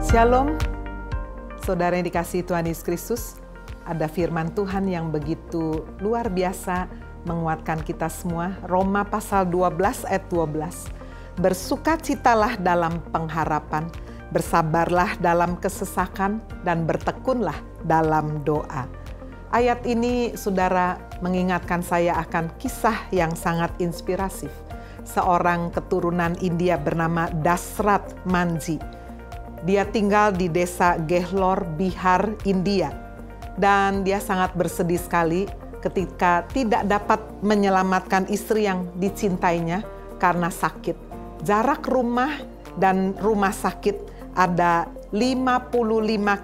Shalom, saudara yang dikasihi Tuhan Yesus Kristus. Ada firman Tuhan yang begitu luar biasa menguatkan kita semua. Roma pasal 12 ayat 12. Bersukacitalah dalam pengharapan, bersabarlah dalam kesesakan, dan bertekunlah dalam doa. Ayat ini, saudara, mengingatkan saya akan kisah yang sangat inspirasif. Seorang keturunan India bernama Dasrat Manji. Dia tinggal di desa Gehlor, Bihar, India. Dan dia sangat bersedih sekali ketika tidak dapat menyelamatkan istri yang dicintainya karena sakit. Jarak rumah dan rumah sakit ada 55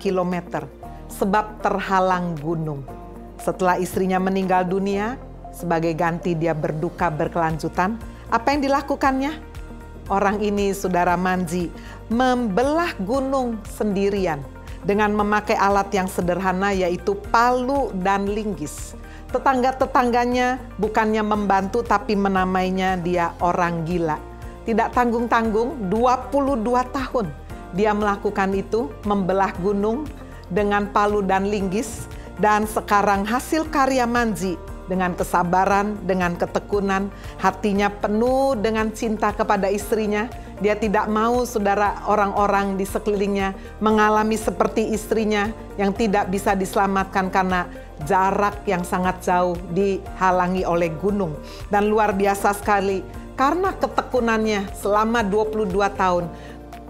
km sebab terhalang gunung. Setelah istrinya meninggal dunia, sebagai ganti dia berduka berkelanjutan. Apa yang dilakukannya? Orang ini, saudara Manji, membelah gunung sendirian dengan memakai alat yang sederhana, yaitu palu dan linggis. Tetangga-tetangganya bukannya membantu tapi menamainya dia orang gila. Tidak tanggung-tanggung, 22 tahun dia melakukan itu, membelah gunung dengan palu dan linggis. Dan sekarang hasil karya Manji dengan kesabaran, dengan ketekunan, hatinya penuh dengan cinta kepada istrinya. Dia tidak mau, saudara, orang-orang di sekelilingnya mengalami seperti istrinya yang tidak bisa diselamatkan karena jarak yang sangat jauh dihalangi oleh gunung. Dan luar biasa sekali, karena ketekunannya selama 22 tahun,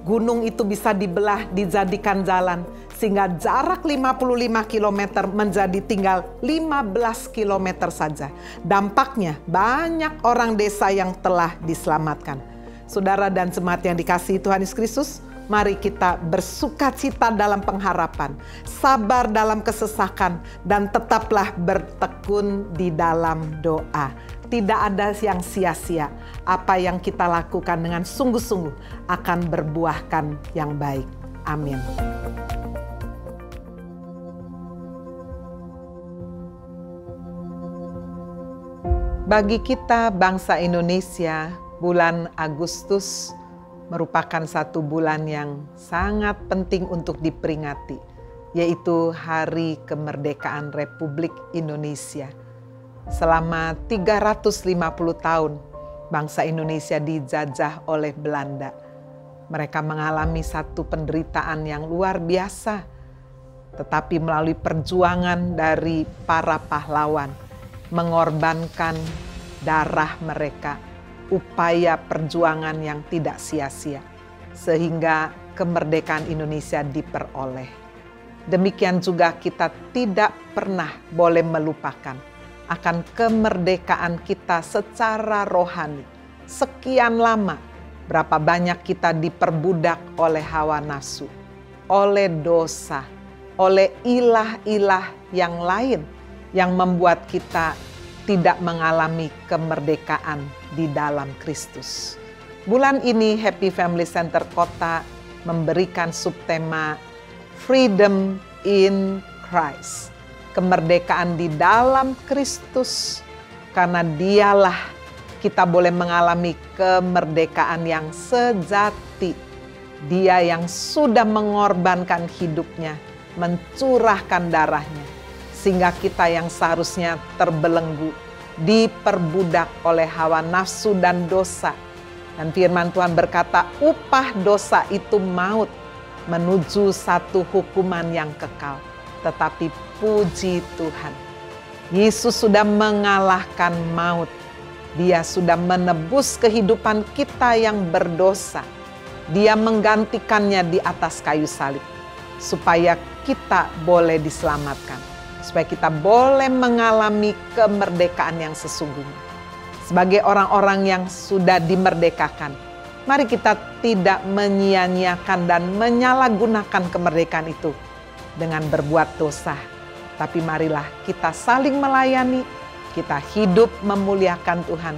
gunung itu bisa dibelah, dijadikan jalan. Sehingga jarak 55 km menjadi tinggal 15 km saja. Dampaknya banyak orang desa yang telah diselamatkan. Saudara dan jemaat yang dikasihi Tuhan Yesus Kristus, mari kita bersukacita dalam pengharapan, sabar dalam kesesakan, dan tetaplah bertekun di dalam doa. Tidak ada yang sia-sia. Apa yang kita lakukan dengan sungguh-sungguh akan berbuahkan yang baik. Amin. Bagi kita bangsa Indonesia, bulan Agustus merupakan satu bulan yang sangat penting untuk diperingati, yaitu Hari Kemerdekaan Republik Indonesia. Selama 350 tahun, bangsa Indonesia dijajah oleh Belanda. Mereka mengalami satu penderitaan yang luar biasa, tetapi melalui perjuangan dari para pahlawan, mengorbankan darah mereka, upaya perjuangan yang tidak sia-sia, sehingga kemerdekaan Indonesia diperoleh. Demikian juga kita tidak pernah boleh melupakan akan kemerdekaan kita secara rohani. Sekian lama, berapa banyak kita diperbudak oleh hawa nafsu, oleh dosa, oleh ilah-ilah yang lain, yang membuat kita tidak mengalami kemerdekaan di dalam Kristus. Bulan ini Happy Family Center Kota memberikan subtema Freedom in Christ. Kemerdekaan di dalam Kristus. Karena dialah kita boleh mengalami kemerdekaan yang sejati. Dia yang sudah mengorbankan hidupnya, mencurahkan darahnya. Sehingga kita yang seharusnya terbelenggu, diperbudak oleh hawa nafsu dan dosa. Dan firman Tuhan berkata, upah dosa itu maut, menuju satu hukuman yang kekal. Tetapi puji Tuhan, Yesus sudah mengalahkan maut. Dia sudah menebus kehidupan kita yang berdosa. Dia menggantikannya di atas kayu salib, supaya kita boleh diselamatkan. Supaya kita boleh mengalami kemerdekaan yang sesungguhnya. Sebagai orang-orang yang sudah dimerdekakan, mari kita tidak menyia-nyiakan dan menyalahgunakan kemerdekaan itu dengan berbuat dosa. Tapi marilah kita saling melayani, kita hidup memuliakan Tuhan,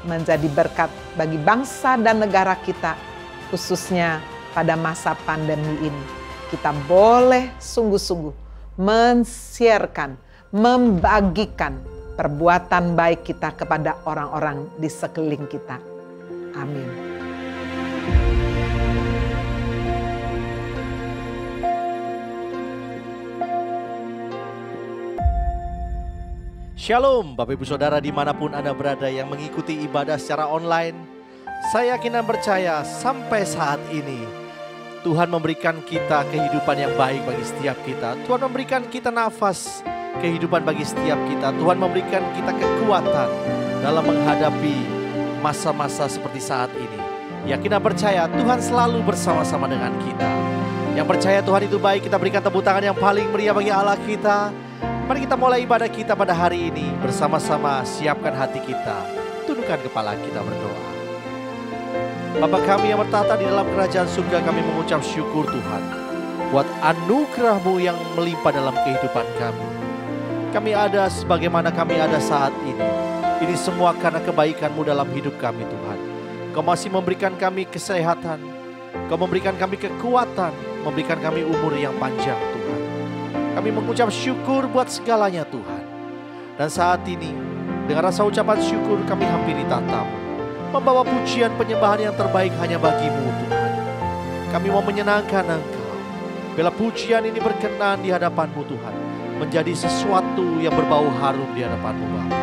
menjadi berkat bagi bangsa dan negara kita, khususnya pada masa pandemi ini. Kita boleh sungguh-sungguh men-sharekan, membagikan perbuatan baik kita kepada orang-orang di sekeliling kita. Amin. Shalom Bapak Ibu Saudara dimanapun Anda berada yang mengikuti ibadah secara online. Saya yakin dan percaya sampai saat ini Tuhan memberikan kita kehidupan yang baik bagi setiap kita. Tuhan memberikan kita nafas kehidupan bagi setiap kita. Tuhan memberikan kita kekuatan dalam menghadapi masa-masa seperti saat ini. Yakin dan percaya Tuhan selalu bersama-sama dengan kita. Yang percaya Tuhan itu baik, kita berikan tepuk tangan yang paling meriah bagi Allah kita. Mari kita mulai ibadah kita pada hari ini bersama-sama. Siapkan hati kita, tundukkan kepala kita, berdoa. Bapa kami yang bertata di dalam kerajaan surga, kami mengucap syukur Tuhan buat anugerah-Mu yang melimpah dalam kehidupan kami. Kami ada sebagaimana kami ada saat ini. Ini semua karena kebaikan-Mu dalam hidup kami Tuhan. Kau masih memberikan kami kesehatan, Kau memberikan kami kekuatan, memberikan kami umur yang panjang Tuhan. Kami mengucap syukur buat segalanya Tuhan. Dan saat ini dengan rasa ucapan syukur kami hampiri tahta-Mu, membawa pujian penyembahan yang terbaik hanya bagi-Mu Tuhan. Kami mau menyenangkan Engkau. Bila pujian ini berkenan di hadapan-Mu Tuhan, menjadi sesuatu yang berbau harum di hadapan-Mu Bapa.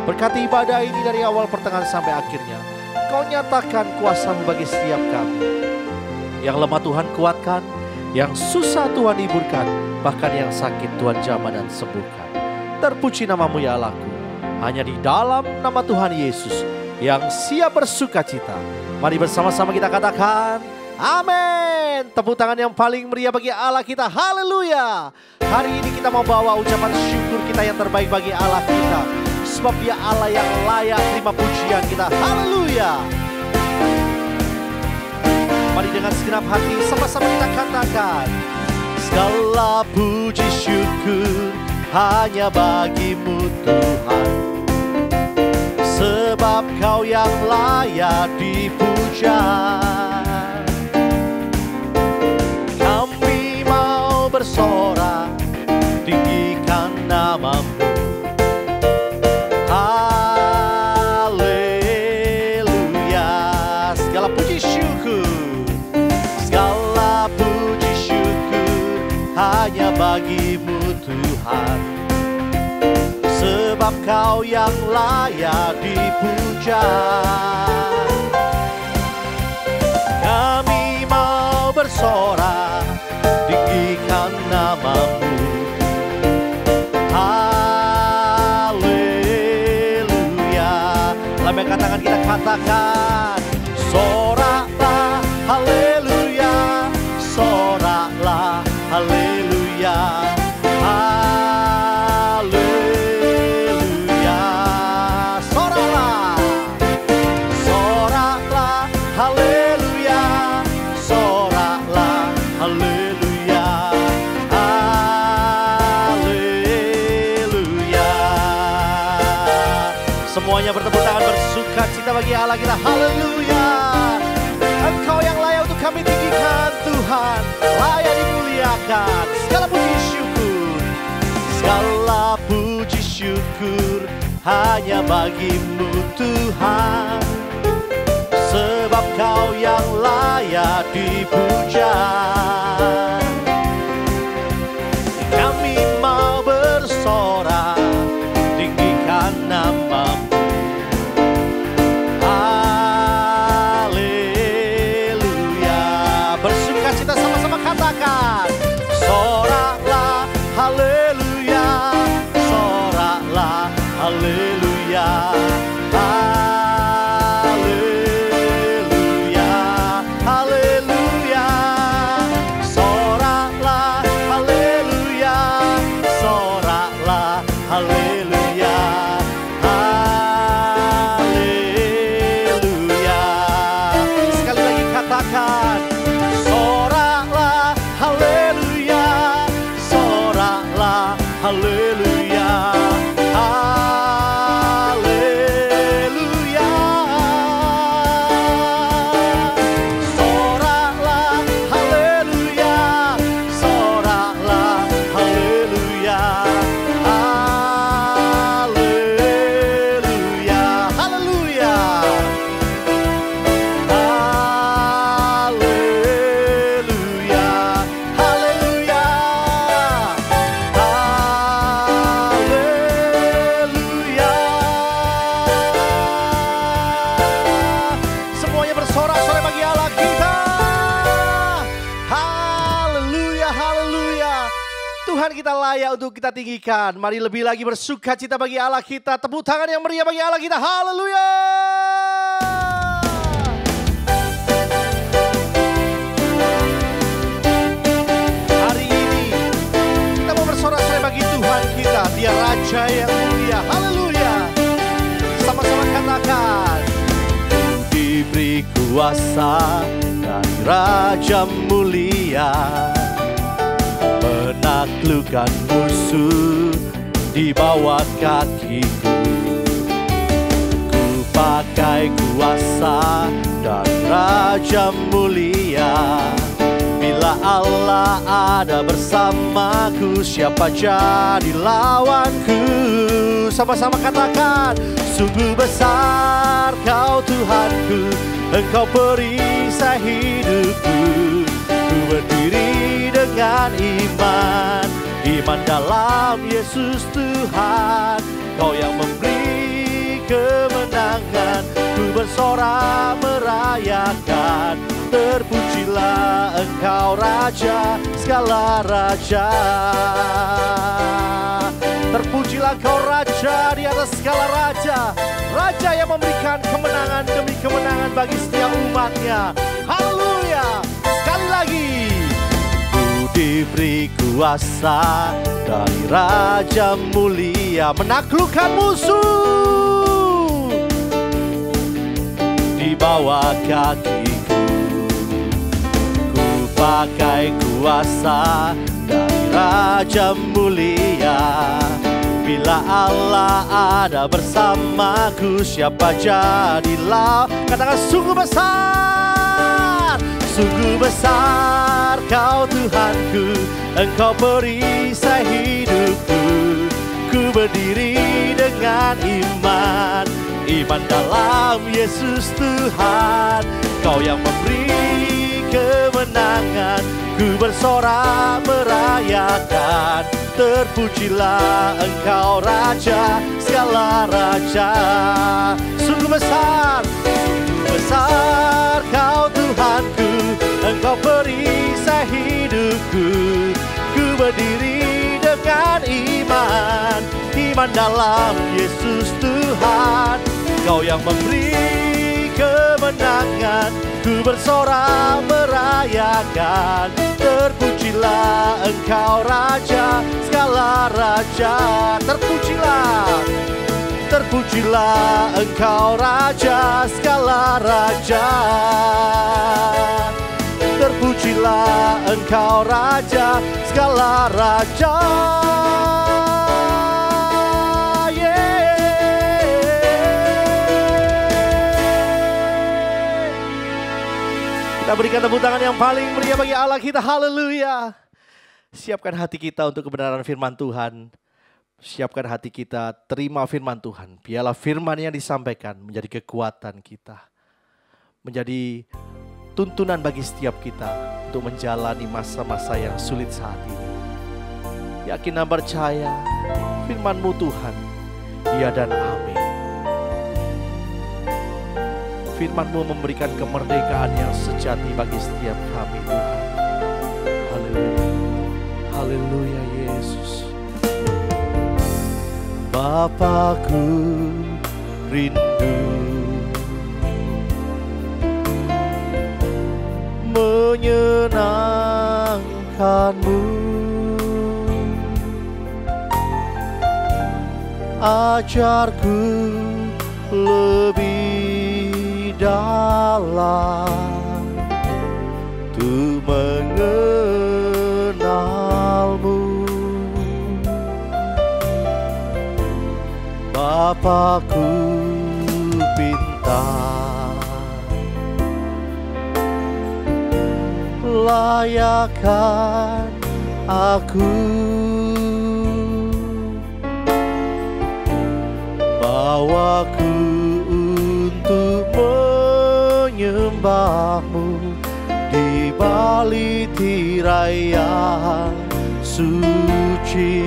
Berkati ibadah ini dari awal pertengahan sampai akhirnya. Kau nyatakan kuasa-Mu bagi setiap kami. Yang lemah Tuhan kuatkan, yang susah Tuhan hiburkan, bahkan yang sakit Tuhan jamah dan sembuhkan. Terpuji nama-Mu ya Allahku. Hanya di dalam nama Tuhan Yesus yang siap bersuka cita. Mari bersama-sama kita katakan amin. Tepuk tangan yang paling meriah bagi Allah kita. Haleluya. Hari ini kita mau bawa ucapan syukur kita yang terbaik bagi Allah kita. Sebab Dia Allah yang layak terima pujian kita. Haleluya. Mari dengan segenap hati sama-sama kita katakan, segala puji syukur hanya bagi-Mu Tuhan. Sebab Kau yang layak dipuja. Kami mau bersorak, tinggikan nama-Mu. Haleluya. Segala puji syukur, segala puji syukur hanya bagi-Mu Tuhan. Sebab Kau yang layak dipuja. Kami mau bersorak, tinggikan nama-Mu. Haleluya. Lambaikan tangan kita katakan, soraklah haleluya, soraklah haleluya. Semuanya bertepuk tangan bersuka cita bagi Allah kita. Haleluya. Engkau yang layak untuk kami tinggikan Tuhan, layak dimuliakan. Segala puji syukur, segala puji syukur hanya bagi-Mu Tuhan. Sebab Kau yang layak dipuja. Kami mau bersorak, tinggikan nama-Mu. Katakan, soraklah haleluya, soraklah haleluya, haleluya, haleluya, soraklah haleluya, soraklah haleluya, haleluya. Sekali lagi katakan, haleluya, haleluya. Soraklah haleluya, soraklah haleluya, haleluya, haleluya, haleluya. Tuhan kita layak untuk kita tinggikan. Mari lebih lagi bersuka cita bagi Allah kita. Tepuk tangan yang meriah bagi Allah kita. Haleluya. Hari ini kita mau bersorak-sorai bagi Tuhan kita. Dia Raja yang mulia. Haleluya. Sama-sama katakan. Diberi kuasa dari Raja mulia, menaklukkan musuh di bawah kakiku. Ku pakai kuasa dari Raja mulia. Bila Allah ada bersamaku, siapa jadi lawanku? Sama-sama katakan. Sungguh besar Kau Tuhanku, Engkau perisai hidupku. Ku berdiri dengan iman, iman dalam Yesus Tuhan. Kau yang memberi kemenangan, ku bersorak merayakan. Terpujilah Engkau Raja, segala raja. Terpujilah Engkau Raja di atas segala raja. Raja yang memberikan kemenangan demi kemenangan bagi setiap umatnya. Haleluya. Sekali lagi. Ku diberi kuasa dari Raja mulia, menaklukkan musuh di bawah kakiku. Ku pakai kuasa dari Raja mulia. Bila Allah ada bersamaku, siapa jadi lawan? Katakan sungguh besar. Sungguh besar Kau Tuhanku, Engkau perisai hidupku. Ku berdiri dengan iman, iman dalam Yesus Tuhan. Kau yang memberi kemenangan, ku bersorak merayakan. Terpujilah Engkau Raja, segala raja. Sungguh besar Kau Tuhanku, Engkau perisai hidupku. Ku berdiri dengan iman, iman dalam Yesus Tuhan. Kau yang memberi kemenangan, ku bersorak merayakan. Terpujilah Engkau Raja, segala raja. Terpujilah Engkau Raja, segala raja. Terpujilah Engkau Raja, segala raja. Kita berikan tepuk tangan yang paling meriah bagi Allah kita. Haleluya. Siapkan hati kita untuk kebenaran firman Tuhan. Siapkan hati kita terima firman Tuhan. Biarlah firman yang disampaikan menjadi kekuatan kita. Menjadi tuntunan bagi setiap kita untuk menjalani masa-masa yang sulit saat ini. Yakin dan percaya firman-Mu Tuhan, ya dan amin. Firman-Mu memberikan kemerdekaan yang sejati bagi setiap kami Tuhan. Haleluya. Haleluya Yesus. Bapakku rindu menyenangkan-Mu. Ajarku lebih dalam untuk mengenal-Mu. Bapakku pintar, layakkan aku, bawaku untuk menyembah-Mu di balik tirai yang suci.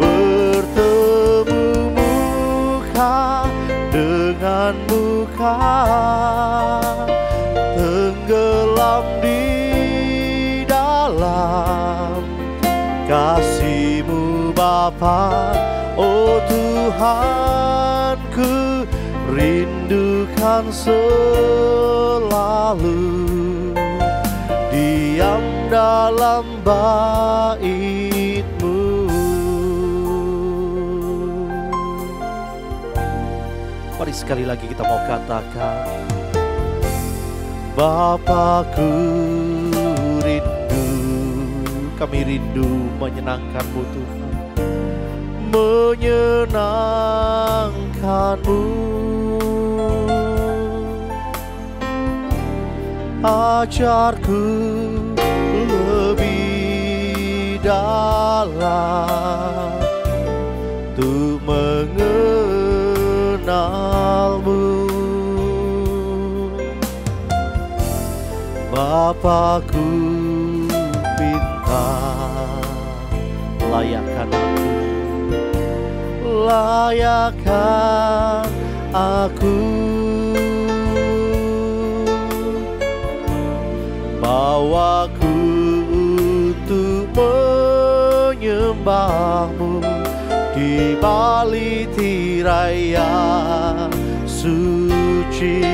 Bertemu muka dengan muka, tenggelam di dalam kasih. Bapa. Oh Tuhanku, rindukan selalu diam dalam bait-Mu. Mari sekali lagi kita mau katakan, Bapakku rindu, kami rindu menyenangkan-Mu Tuhan, menyenangkan-Mu. Ajarku lebih dalam untuk mengenal-Mu. Bapakku pinta, layakkan aku, layakkan aku. Bawaku untuk menyembah-Mu di balik tirai yang suci,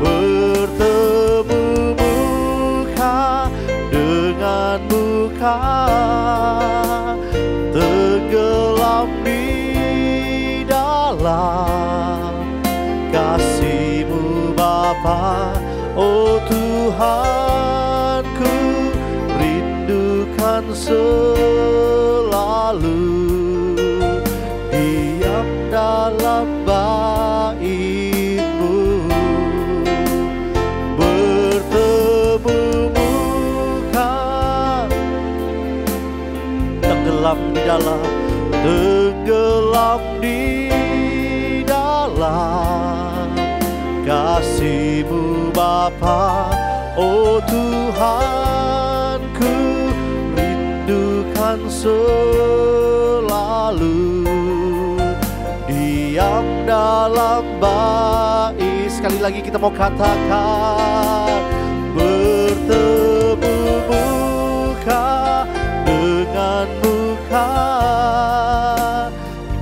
bertemu muka dengan muka, tenggelam di dalam kasih-Mu Bapa. Oh Tuhanku, rindukan selalu diam dalam bait-Mu, bertemu muka, tenggelam di dalam kasih-Mu Bapa. Oh Tuhanku, rindukan selalu diam dalam bait. Sekali lagi kita mau katakan, bertemu muka dengan muka,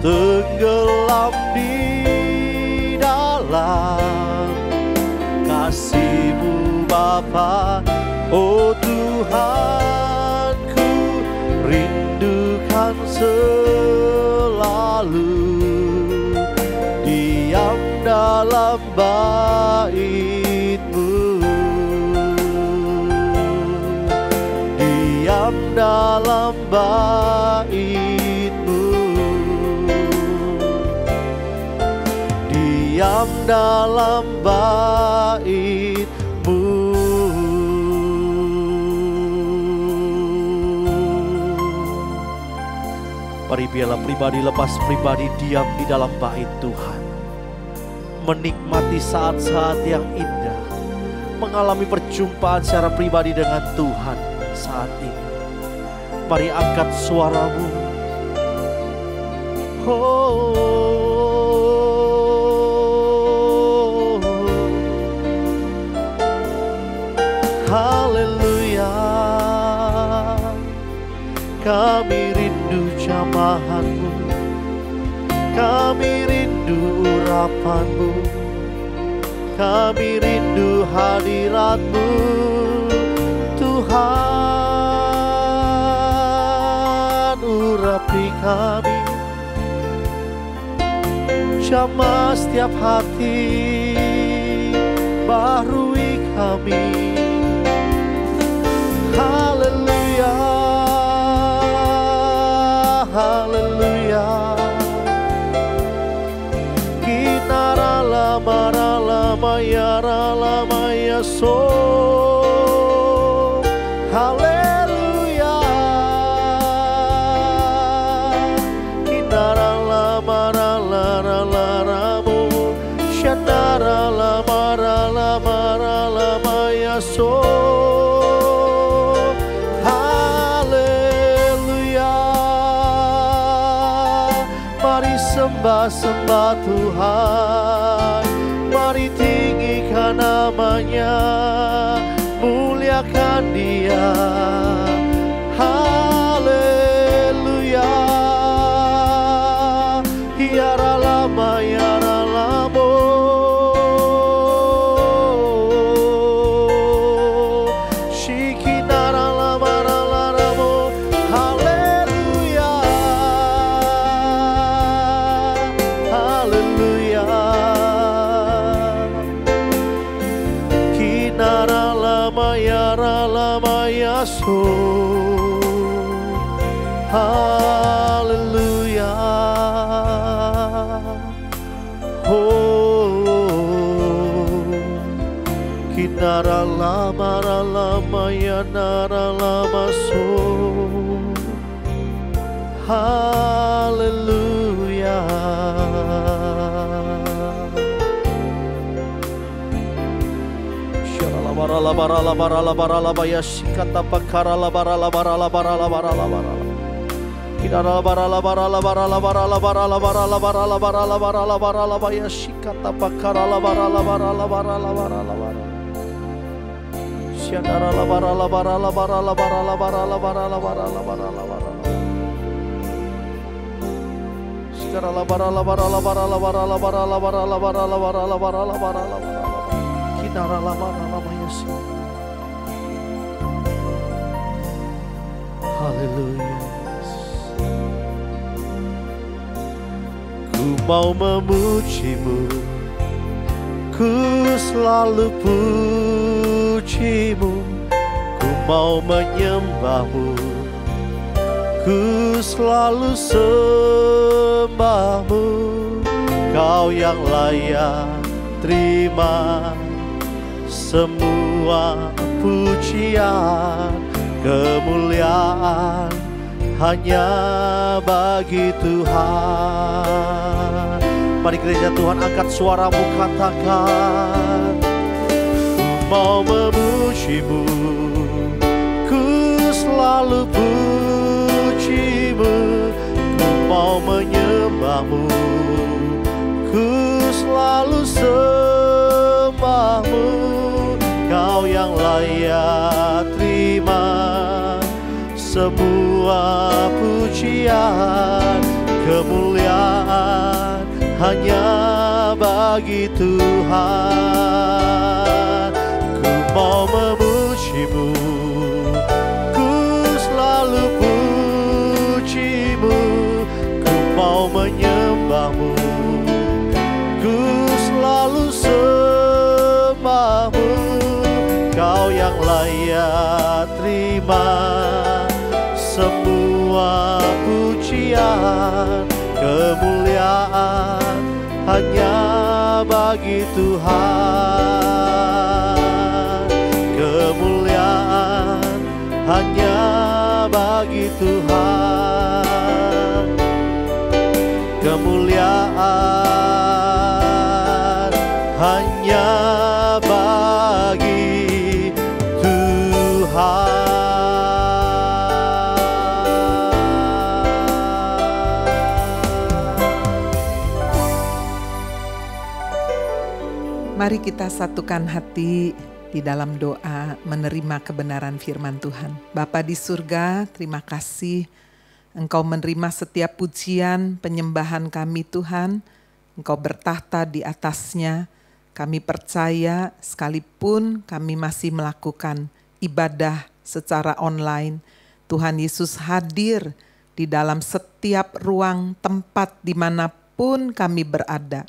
tenggelam di dalam kasih-Mu Bapa. Oh Tuhanku, rindukan selalu diam dalam bait-Mu, diam dalam bait-Mu, diam dalam bait-Mu. Mari biarlah pribadi lepas pribadi diam di dalam bait Tuhan, menikmati saat-saat yang indah, mengalami perjumpaan secara pribadi dengan Tuhan saat ini. Mari angkat suaramu. Haleluya, kami rindu jamahan-Mu, kami rindu urapan-Mu, kami rindu hadirat-Mu Tuhan. Urapi kami, jamah setiap hati, baharui kami. Haleluya, haleluya. Kinara lama yara lama yaso. Haleluya, kinara lama laramu, shanara lama yaso. Sembah Tuhan, mari tinggikan namanya, muliakan Dia. Haleluya, Kinara lama ya so. Haleluya. Kinara lama ya nara lama so. Haleluya. Barala barala barala barala baya sikata pakara la barala barala barala barala barala. Kinara barala barala barala barala barala barala barala barala barala barala baya sikata pakara la barala barala barala barala barala. Siadara la barala barala barala barala barala barala barala barala barala. Sikara la barala barala barala barala barala barala barala barala barala barala barala. Kinara la barala baya sikata. Haleluya. Ku mau memujimu, ku selalu pujimu. Ku mau menyembahmu, ku selalu sembahmu. Kau yang layak terima semua pujian. Kemuliaan hanya bagi Tuhan. Mari gereja Tuhan, angkat suaramu, katakan. Ku mau memujimu, ku selalu pujimu. Ku mau menyembahmu, ku selalu sembahmu. Kau yang layak terima semua pujian. Kemuliaan hanya bagi Tuhan. Ku mau memujimu, ku selalu pujimu. Ku mau menyembahmu, ku selalu sembahmu. Kau yang layak terima semua pujian. Kemuliaan hanya bagi Tuhan. Kemuliaan hanya bagi Tuhan. Kemuliaan hanya bagi Tuhan. Mari kita satukan hati di dalam doa menerima kebenaran firman Tuhan. Bapa di surga, terima kasih Engkau menerima setiap pujian, penyembahan kami Tuhan. Engkau bertahta di atasnya. Kami percaya sekalipun kami masih melakukan ibadah secara online, Tuhan Yesus hadir di dalam setiap ruang tempat dimanapun kami berada.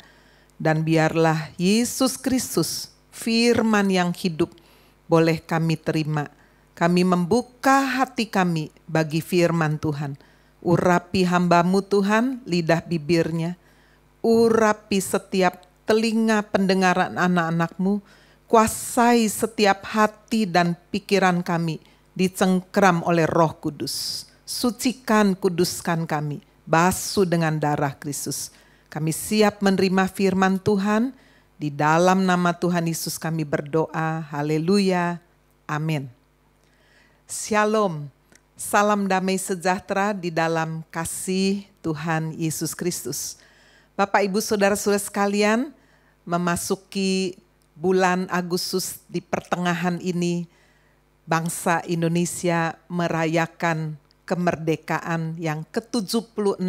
Dan biarlah Yesus Kristus, firman yang hidup, boleh kami terima. Kami membuka hati kami bagi firman Tuhan. Urapi hamba-Mu Tuhan, lidah bibirnya. Urapi setiap telinga pendengaran anak-anak-Mu. Kuasai setiap hati dan pikiran kami, dicengkram oleh Roh Kudus. Sucikan, kuduskan kami, basuh dengan darah Kristus. Kami siap menerima firman Tuhan. Di dalam nama Tuhan Yesus kami berdoa. Haleluya. Amin. Shalom. Salam damai sejahtera di dalam kasih Tuhan Yesus Kristus. Bapak, Ibu, Saudara-saudara sekalian, memasuki bulan Agustus di pertengahan ini, bangsa Indonesia merayakan kemerdekaan yang ke-76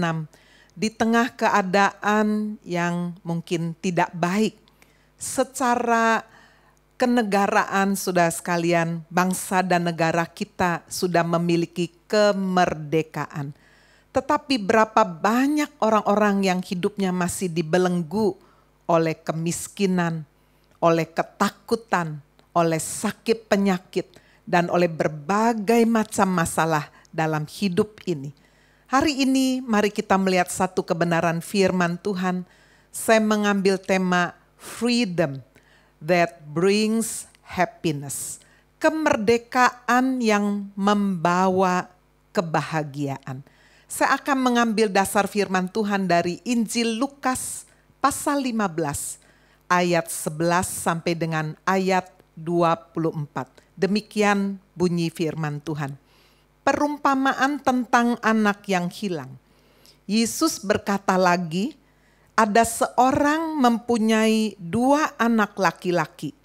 di tengah keadaan yang mungkin tidak baik. Secara kenegaraan, saudara sekalian, bangsa dan negara kita sudah memiliki kemerdekaan. Tetapi berapa banyak orang-orang yang hidupnya masih dibelenggu oleh kemiskinan, oleh ketakutan, oleh sakit penyakit, dan oleh berbagai macam masalah dalam hidup ini. Hari ini mari kita melihat satu kebenaran firman Tuhan. Saya mengambil tema freedom that brings happiness. Kemerdekaan yang membawa kebahagiaan. Saya akan mengambil dasar firman Tuhan dari Injil Lukas pasal 15 ayat 11 sampai dengan ayat 24. Demikian bunyi firman Tuhan. Perumpamaan tentang anak yang hilang. Yesus berkata lagi, ada seorang mempunyai 2 anak laki-laki.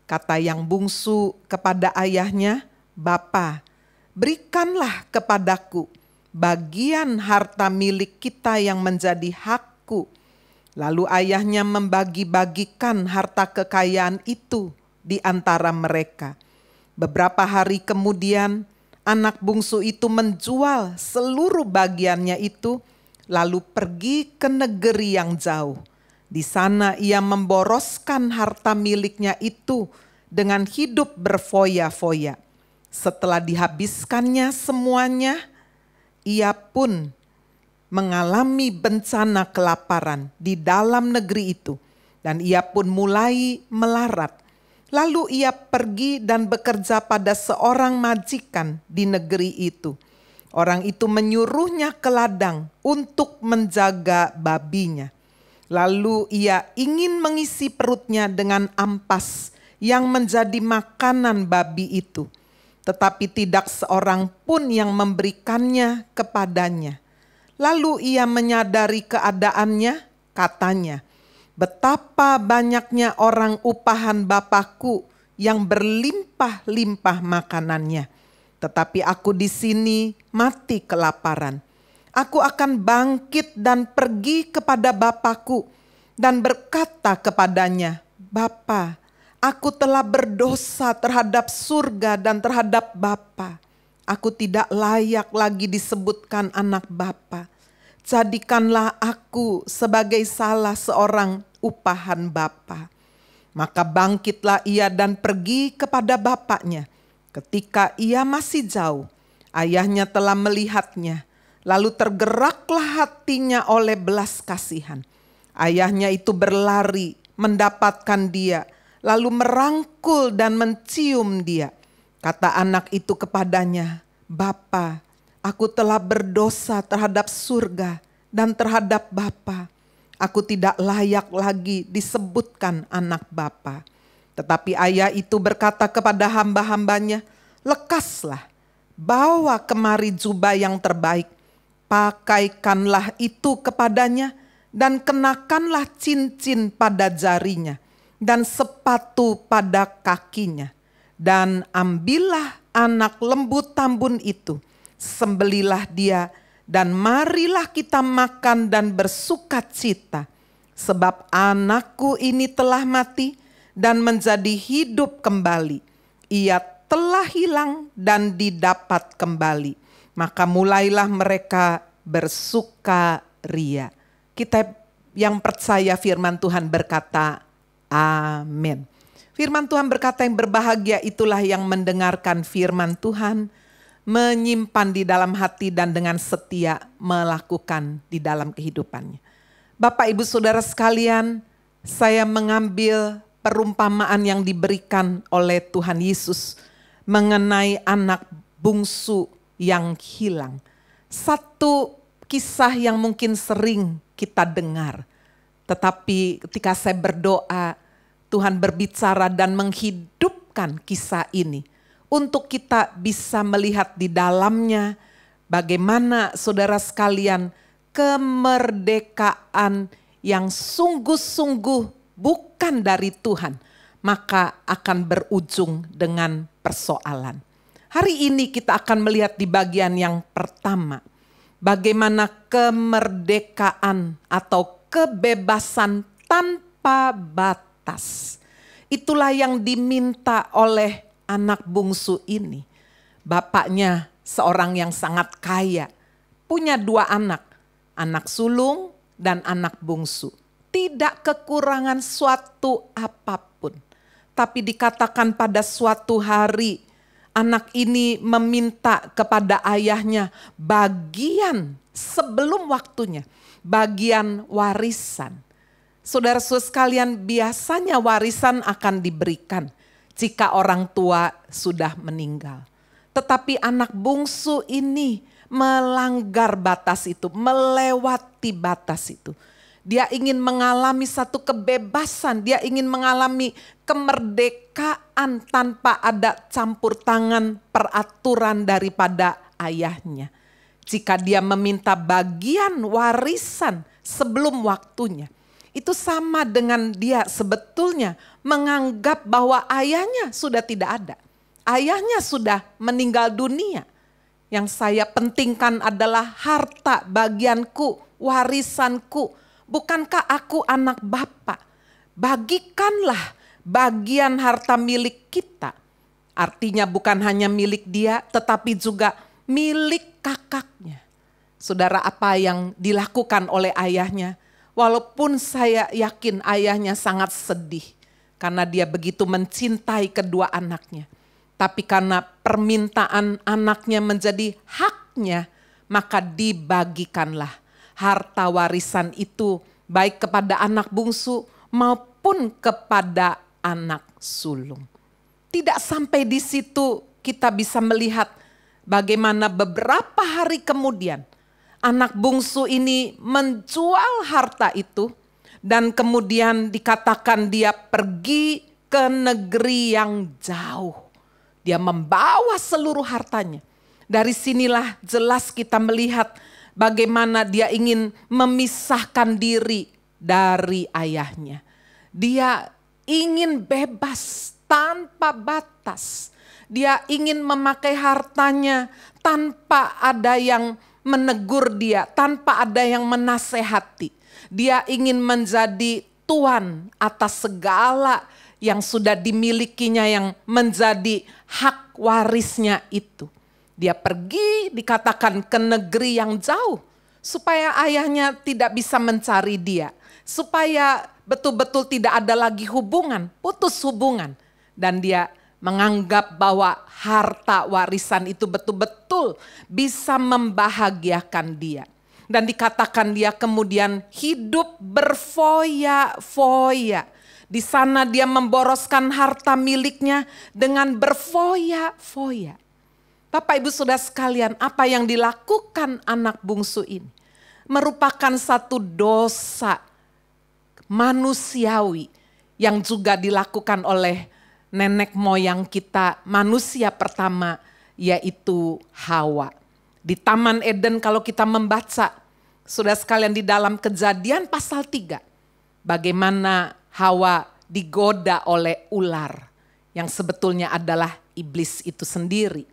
Kata yang bungsu kepada ayahnya, "Bapa, berikanlah kepadaku bagian harta milik kita yang menjadi hakku." Lalu ayahnya membagi-bagikan harta kekayaan itu di antara mereka. Beberapa hari kemudian, anak bungsu itu menjual seluruh bagiannya itu, lalu pergi ke negeri yang jauh. Di sana ia memboroskan harta miliknya itu dengan hidup berfoya-foya. Setelah dihabiskannya semuanya, ia pun mengalami bencana kelaparan di dalam negeri itu, dan ia pun mulai melarat. Lalu ia pergi dan bekerja pada seorang majikan di negeri itu. Orang itu menyuruhnya ke ladang untuk menjaga babinya. Lalu ia ingin mengisi perutnya dengan ampas yang menjadi makanan babi itu. Tetapi tidak seorang pun yang memberikannya kepadanya. Lalu ia menyadari keadaannya, katanya, "Betapa banyaknya orang upahan Bapakku yang berlimpah-limpah makanannya. Tetapi aku di sini mati kelaparan. Aku akan bangkit dan pergi kepada Bapakku dan berkata kepadanya, Bapa, aku telah berdosa terhadap surga dan terhadap Bapa. Aku tidak layak lagi disebutkan anak Bapa. Jadikanlah aku sebagai salah seorang upahan Bapa." Maka bangkitlah ia dan pergi kepada bapaknya. Ketika ia masih jauh, ayahnya telah melihatnya. Lalu tergeraklah hatinya oleh belas kasihan. Ayahnya itu berlari mendapatkan dia, lalu merangkul dan mencium dia. Kata anak itu kepadanya, "Bapa, aku telah berdosa terhadap surga dan terhadap Bapa. Aku tidak layak lagi disebutkan anak Bapa." Tetapi ayah itu berkata kepada hamba-hambanya, "Lekaslah, bawa kemari jubah yang terbaik, pakaikanlah itu kepadanya, dan kenakanlah cincin pada jarinya, dan sepatu pada kakinya. Dan ambillah anak lembu tambun itu, sembelilah dia, dan marilah kita makan dan bersukacita. Sebab anakku ini telah mati dan menjadi hidup kembali. Ia telah hilang dan didapat kembali." Maka mulailah mereka bersukaria. Kita yang percaya firman Tuhan berkata, amin. Firman Tuhan berkata, yang berbahagia itulah yang mendengarkan firman Tuhan, menyimpan di dalam hati dan dengan setia melakukan di dalam kehidupannya. Bapak, Ibu, Saudara sekalian, saya mengambil perumpamaan yang diberikan oleh Tuhan Yesus mengenai anak bungsu yang hilang. Satu kisah yang mungkin sering kita dengar, tetapi ketika saya berdoa, Tuhan berbicara dan menghidupkan kisah ini untuk kita bisa melihat di dalamnya bagaimana saudara sekalian kemerdekaan yang sungguh-sungguh bukan dari Tuhan, maka akan berujung dengan persoalan. Hari ini kita akan melihat di bagian yang pertama, bagaimana kemerdekaan atau kebebasan tanpa batas. Itulah yang diminta oleh anak bungsu ini. Bapaknya seorang yang sangat kaya, punya 2 anak, anak sulung dan anak bungsu. Tidak kekurangan suatu apapun. Tapi dikatakan pada suatu hari anak ini meminta kepada ayahnya bagian sebelum waktunya, bagian warisan. Saudara-saudara sekalian, biasanya warisan akan diberikan jika orang tua sudah meninggal. Tetapi anak bungsu ini melanggar batas itu, melewati batas itu. Dia ingin mengalami satu kebebasan, dia ingin mengalami kemerdekaan tanpa ada campur tangan peraturan daripada ayahnya. Jika dia meminta bagian warisan sebelum waktunya, itu sama dengan dia sebetulnya menganggap bahwa ayahnya sudah tidak ada. Ayahnya sudah meninggal dunia. Yang saya pentingkan adalah harta bagianku, warisanku. Bukankah aku anak Bapa? Bagikanlah bagian harta milik kita. Artinya bukan hanya milik dia, tetapi juga milik kakaknya. Saudara, apa yang dilakukan oleh ayahnya? Walaupun saya yakin ayahnya sangat sedih karena dia begitu mencintai kedua anaknya. Tapi karena permintaan anaknya menjadi haknya, maka dibagikanlah harta warisan itu baik kepada anak bungsu maupun kepada anak sulung. Tidak sampai di situ kita bisa melihat bagaimana beberapa hari kemudian anak bungsu ini menjual harta itu dan kemudian dikatakan dia pergi ke negeri yang jauh. Dia membawa seluruh hartanya. Dari sinilah jelas kita melihat bagaimana dia ingin memisahkan diri dari ayahnya. Dia ingin bebas tanpa batas. Dia ingin memakai hartanya tanpa ada yang menegur dia, tanpa ada yang menasehati. Dia ingin menjadi tuan atas segala yang sudah dimilikinya, yang menjadi hak warisnya itu. Dia pergi dikatakan ke negeri yang jauh supaya ayahnya tidak bisa mencari dia. Supaya betul-betul tidak ada lagi hubungan, putus hubungan. Dan dia menganggap bahwa harta warisan itu betul-betul bisa membahagiakan dia. Dan dikatakan dia kemudian hidup berfoya-foya. Di sana dia memboroskan harta miliknya dengan berfoya-foya. Bapak Ibu Saudara sekalian, apa yang dilakukan anak bungsu ini merupakan satu dosa manusiawi yang juga dilakukan oleh nenek moyang kita, manusia pertama, yaitu Hawa. Di Taman Eden kalau kita membaca, saudara sekalian, di dalam Kejadian pasal 3, bagaimana Hawa digoda oleh ular yang sebetulnya adalah iblis itu sendiri.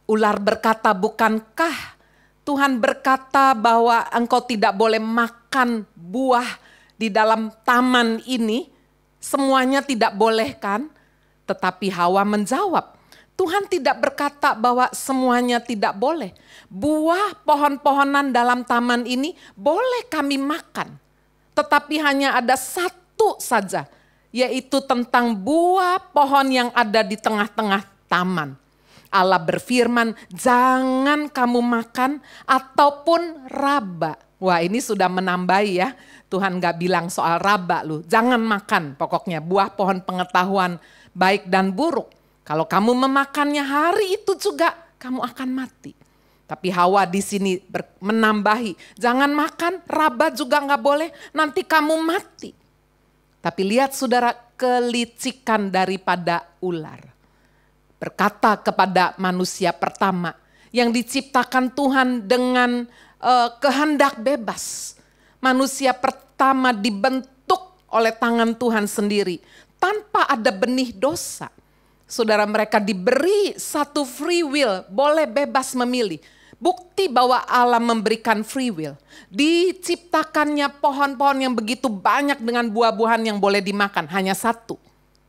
Ular berkata, bukankah Tuhan berkata bahwa engkau tidak boleh makan buah di dalam taman ini? Semuanya tidak boleh kan? Tetapi Hawa menjawab, Tuhan tidak berkata bahwa semuanya tidak boleh. Buah pohon-pohonan dalam taman ini boleh kami makan. Tetapi hanya ada satu saja, yaitu tentang buah pohon yang ada di tengah-tengah taman. Allah berfirman, jangan kamu makan ataupun raba. Wah, ini sudah menambahi ya. Tuhan gak bilang soal raba loh. Jangan makan pokoknya buah pohon pengetahuan baik dan buruk. Kalau kamu memakannya hari itu juga kamu akan mati. Tapi Hawa di sini menambahi, jangan makan, raba juga gak boleh, nanti kamu mati. Tapi lihat saudara, kelicikan daripada ular. Berkata kepada manusia pertama yang diciptakan Tuhan dengan kehendak bebas. Manusia pertama dibentuk oleh tangan Tuhan sendiri tanpa ada benih dosa. Saudara, mereka diberi satu free will, boleh bebas memilih. Bukti bahwa Allah memberikan free will. Diciptakannya pohon-pohon yang begitu banyak dengan buah-buahan yang boleh dimakan, hanya satu,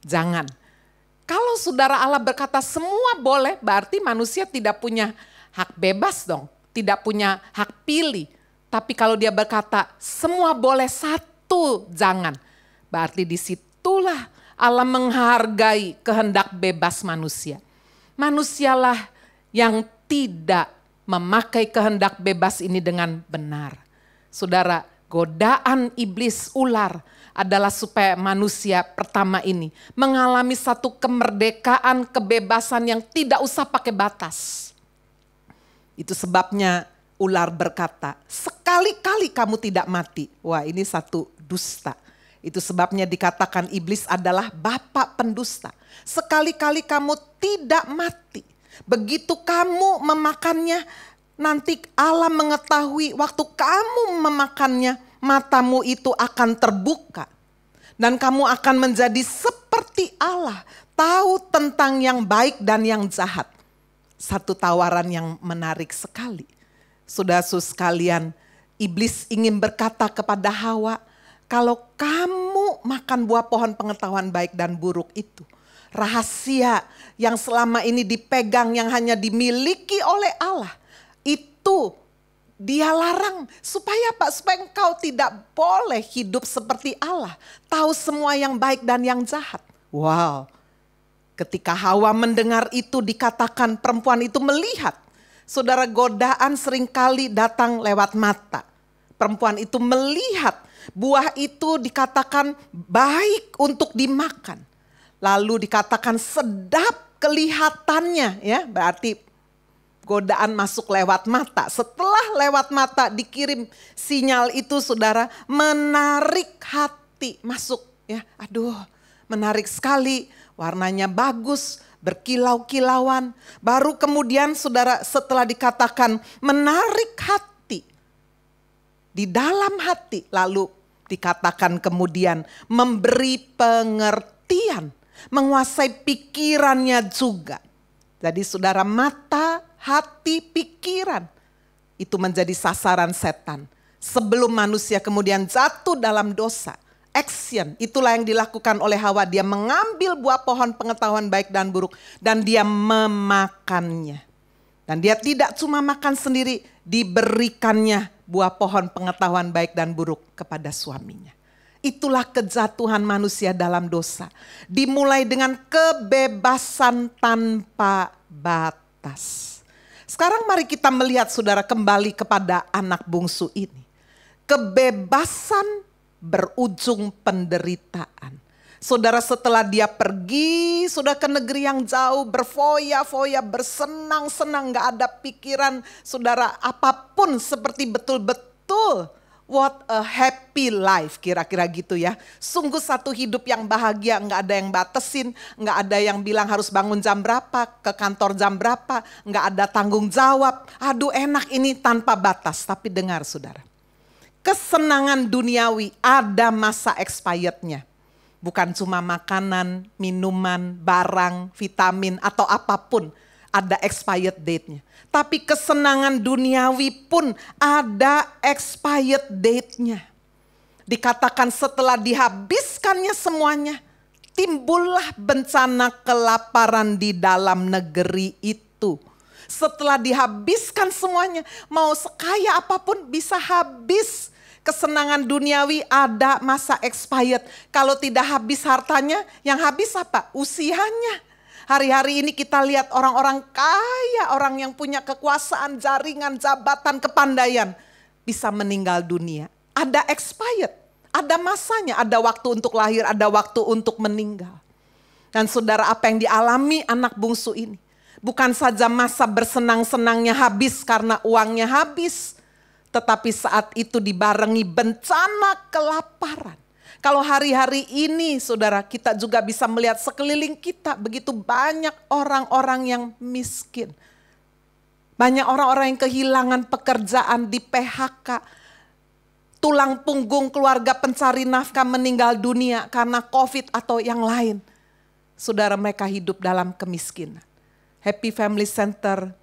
jangan. Kalau saudara Allah berkata semua boleh, berarti manusia tidak punya hak bebas dong. Tidak punya hak pilih. Tapi kalau dia berkata semua boleh, satu jangan. Berarti disitulah Allah menghargai kehendak bebas manusia. Manusialah yang tidak memakai kehendak bebas ini dengan benar. Saudara, godaan iblis ular adalah supaya manusia pertama ini mengalami satu kemerdekaan, kebebasan yang tidak usah pakai batas. Itu sebabnya ular berkata, sekali-kali kamu tidak mati. Wah, ini satu dusta. Itu sebabnya dikatakan iblis adalah bapa pendusta. Sekali-kali kamu tidak mati. Begitu kamu memakannya, nanti Allah mengetahui waktu kamu memakannya, matamu itu akan terbuka. Dan kamu akan menjadi seperti Allah, tahu tentang yang baik dan yang jahat. Satu tawaran yang menarik sekali. Saudara-saudara sekalian, iblis ingin berkata kepada Hawa, kalau kamu makan buah pohon pengetahuan baik dan buruk itu, rahasia yang selama ini dipegang yang hanya dimiliki oleh Allah, itu Dia larang supaya apa? Supaya engkau tidak boleh hidup seperti Allah, tahu semua yang baik dan yang jahat. Wow, ketika Hawa mendengar itu dikatakan perempuan itu melihat. Saudara, godaan seringkali datang lewat mata. Perempuan itu melihat buah itu dikatakan baik untuk dimakan. Lalu dikatakan sedap kelihatannya, ya, berarti godaan masuk lewat mata. Setelah lewat mata dikirim sinyal itu, saudara, menarik hati masuk, ya. Aduh, menarik sekali, warnanya bagus, berkilau-kilauan. Baru kemudian saudara setelah dikatakan menarik hati, di dalam hati, lalu dikatakan kemudian memberi pengertian, menguasai pikirannya juga. Jadi saudara, mata, hati, pikiran itu menjadi sasaran setan. Sebelum manusia kemudian jatuh dalam dosa, action itulah yang dilakukan oleh Hawa. Dia mengambil buah pohon pengetahuan baik dan buruk dan dia memakannya. Dan dia tidak cuma makan sendiri, diberikannya buah pohon pengetahuan baik dan buruk kepada suaminya. Itulah kejatuhan manusia dalam dosa. Dimulai dengan kebebasan tanpa batas. Sekarang mari kita melihat saudara kembali kepada anak bungsu ini. Kebebasan berujung penderitaan. Saudara, setelah dia pergi, sudah ke negeri yang jauh, berfoya-foya, bersenang-senang, gak ada pikiran saudara apapun, seperti betul-betul what a happy life, kira-kira gitu ya. Sungguh satu hidup yang bahagia, gak ada yang batasin, gak ada yang bilang harus bangun jam berapa, ke kantor jam berapa, gak ada tanggung jawab. Aduh, enak ini tanpa batas. Tapi dengar saudara, kesenangan duniawi ada masa expirednya. Bukan cuma makanan, minuman, barang, vitamin atau apapun ada expired date-nya. Tapi kesenangan duniawi pun ada expired date-nya. Dikatakan setelah dihabiskannya semuanya, timbullah bencana kelaparan di dalam negeri itu. Setelah dihabiskan semuanya, mau sekaya apapun bisa habis. Kesenangan duniawi ada masa expired. Kalau tidak habis hartanya, yang habis apa? Usianya. Hari-hari ini kita lihat orang-orang kaya, orang yang punya kekuasaan, jaringan, jabatan, kepandaian, bisa meninggal dunia. Ada expired, ada masanya, ada waktu untuk lahir, ada waktu untuk meninggal. Dan saudara, apa yang dialami anak bungsu ini? Bukan saja masa bersenang-senangnya habis karena uangnya habis, tetapi saat itu dibarengi bencana kelaparan. Kalau hari-hari ini saudara, kita juga bisa melihat sekeliling kita begitu banyak orang-orang yang miskin. Banyak orang-orang yang kehilangan pekerjaan, di PHK. Tulang punggung keluarga pencari nafkah meninggal dunia karena COVID atau yang lain. Saudara, mereka hidup dalam kemiskinan. Happy Family Center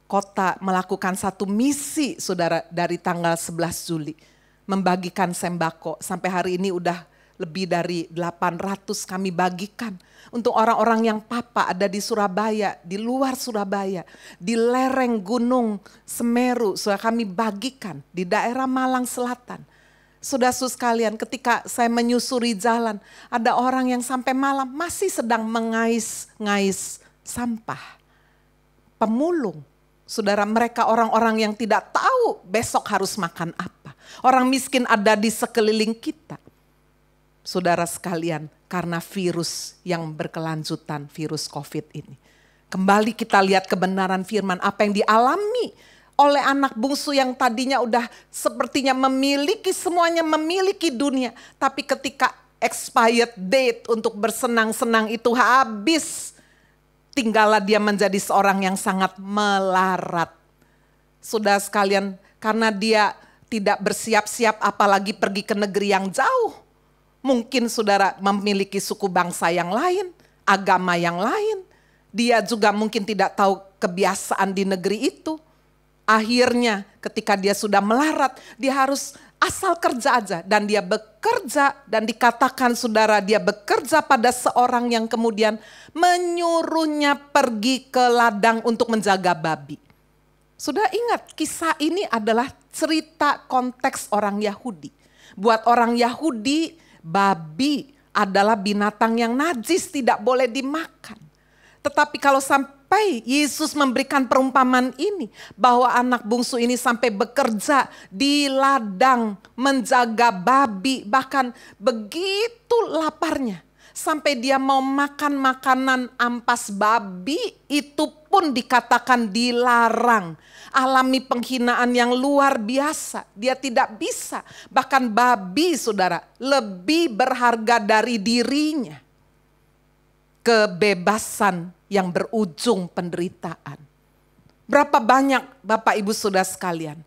Kota melakukan satu misi saudara dari tanggal 11 Juli. Membagikan sembako. Sampai hari ini udah lebih dari 800 kami bagikan. Untuk orang-orang yang papa ada di Surabaya, di luar Surabaya. Di lereng Gunung Semeru sudah kami bagikan. Di daerah Malang Selatan. Saudara-saudara sekalian, ketika saya menyusuri jalan, ada orang yang sampai malam masih sedang mengais-ngais sampah. Pemulung. Saudara, mereka orang-orang yang tidak tahu besok harus makan apa. Orang miskin ada di sekeliling kita. Saudara sekalian, karena virus yang berkelanjutan, virus COVID ini. Kembali kita lihat kebenaran firman, apa yang dialami oleh anak bungsu yang tadinya udah sepertinya memiliki semuanya, memiliki dunia. Tapi ketika expired date untuk bersenang-senang itu habis, tinggallah dia menjadi seorang yang sangat melarat. Saudara sekalian, karena dia tidak bersiap-siap apalagi pergi ke negeri yang jauh. Mungkin saudara memiliki suku bangsa yang lain, agama yang lain. Dia juga mungkin tidak tahu kebiasaan di negeri itu. Akhirnya ketika dia sudah melarat, dia harus asal kerja aja. Dan dia bekerja dan dikatakan saudara dia bekerja pada seorang yang kemudian menyuruhnya pergi ke ladang untuk menjaga babi. Sudah ingat kisah ini adalah cerita konteks orang Yahudi. Buat orang Yahudi, babi adalah binatang yang najis, tidak boleh dimakan. Tetapi kalau sampai Yesus memberikan perumpamaan ini, bahwa anak bungsu ini sampai bekerja di ladang menjaga babi, bahkan begitu laparnya sampai dia mau makan makanan ampas babi, itu pun dikatakan dilarang. Alami penghinaan yang luar biasa, dia tidak bisa. Bahkan babi saudara lebih berharga dari dirinya. Kebebasan yang berujung penderitaan. Berapa banyak Bapak Ibu Saudara sekalian,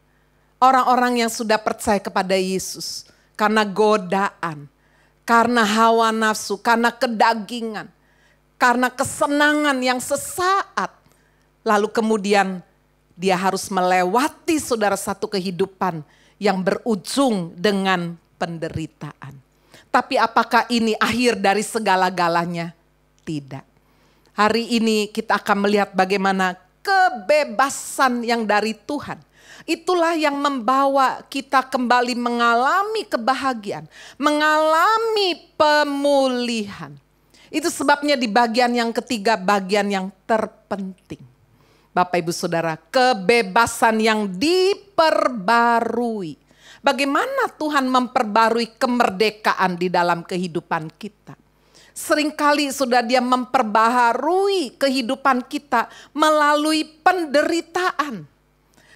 orang-orang yang sudah percaya kepada Yesus karena godaan, karena hawa nafsu, karena kedagingan, karena kesenangan yang sesaat. Lalu kemudian dia harus melewati saudara satu kehidupan yang berujung dengan penderitaan. Tapi apakah ini akhir dari segala-galanya? Tidak. Hari ini kita akan melihat bagaimana kebebasan yang dari Tuhan. Itulah yang membawa kita kembali mengalami kebahagiaan, mengalami pemulihan. Itu sebabnya di bagian yang ketiga, bagian yang terpenting. Bapak Ibu Saudara, kebebasan yang diperbarui. Bagaimana Tuhan memperbarui kemerdekaan di dalam kehidupan kita? Seringkali sudah dia memperbaharui kehidupan kita melalui penderitaan.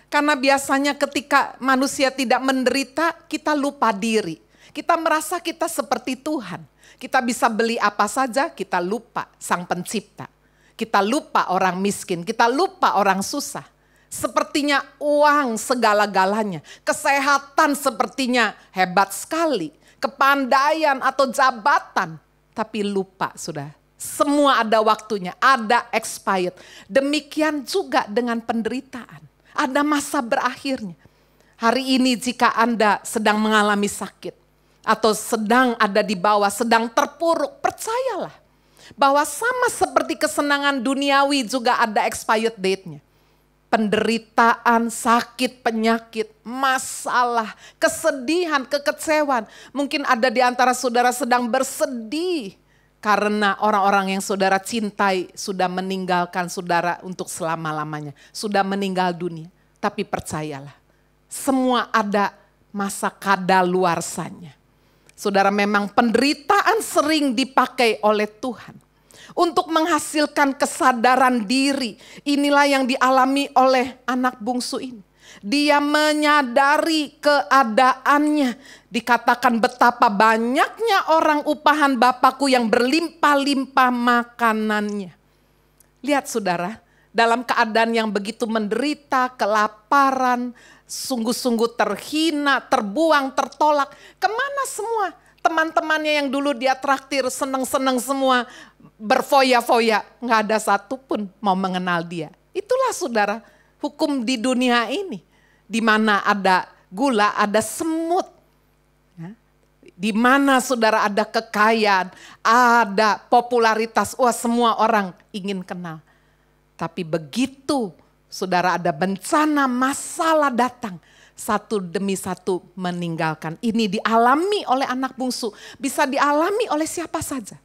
Karena biasanya ketika manusia tidak menderita, kita lupa diri. Kita merasa kita seperti Tuhan. Kita bisa beli apa saja, kita lupa Sang Pencipta. Kita lupa orang miskin, kita lupa orang susah. Sepertinya uang segala-galanya. Kesehatan sepertinya hebat sekali. Kepandaian atau jabatan. Tapi lupa sudah, semua ada waktunya, ada expired. Demikian juga dengan penderitaan, ada masa berakhirnya. Hari ini jika Anda sedang mengalami sakit, atau sedang ada di bawah, sedang terpuruk, percayalah. Bahwa sama seperti kesenangan duniawi juga ada expired date-nya. Penderitaan, sakit, penyakit, masalah, kesedihan, kekecewaan. Mungkin ada di antara saudara sedang bersedih karena orang-orang yang saudara cintai sudah meninggalkan saudara untuk selama-lamanya. Sudah meninggal dunia. Tapi percayalah, semua ada masa kadaluarsanya. Saudara, memang penderitaan sering dipakai oleh Tuhan untuk menghasilkan kesadaran diri. Inilah yang dialami oleh anak bungsu ini. Dia menyadari keadaannya. Dikatakan betapa banyaknya orang upahan Bapakku yang berlimpah-limpah makanannya. Lihat saudara, dalam keadaan yang begitu menderita, kelaparan, sungguh-sungguh terhina, terbuang, tertolak. Kemana semua teman-temannya yang dulu dia traktir, seneng-seneng semua, berfoya-foya, nggak ada satupun mau mengenal dia. Itulah saudara, hukum di dunia ini, di mana ada gula, ada semut, di mana saudara ada kekayaan, ada popularitas, wah semua orang ingin kenal. Tapi begitu saudara ada bencana, masalah datang, satu demi satu meninggalkan. Ini dialami oleh anak bungsu, bisa dialami oleh siapa saja.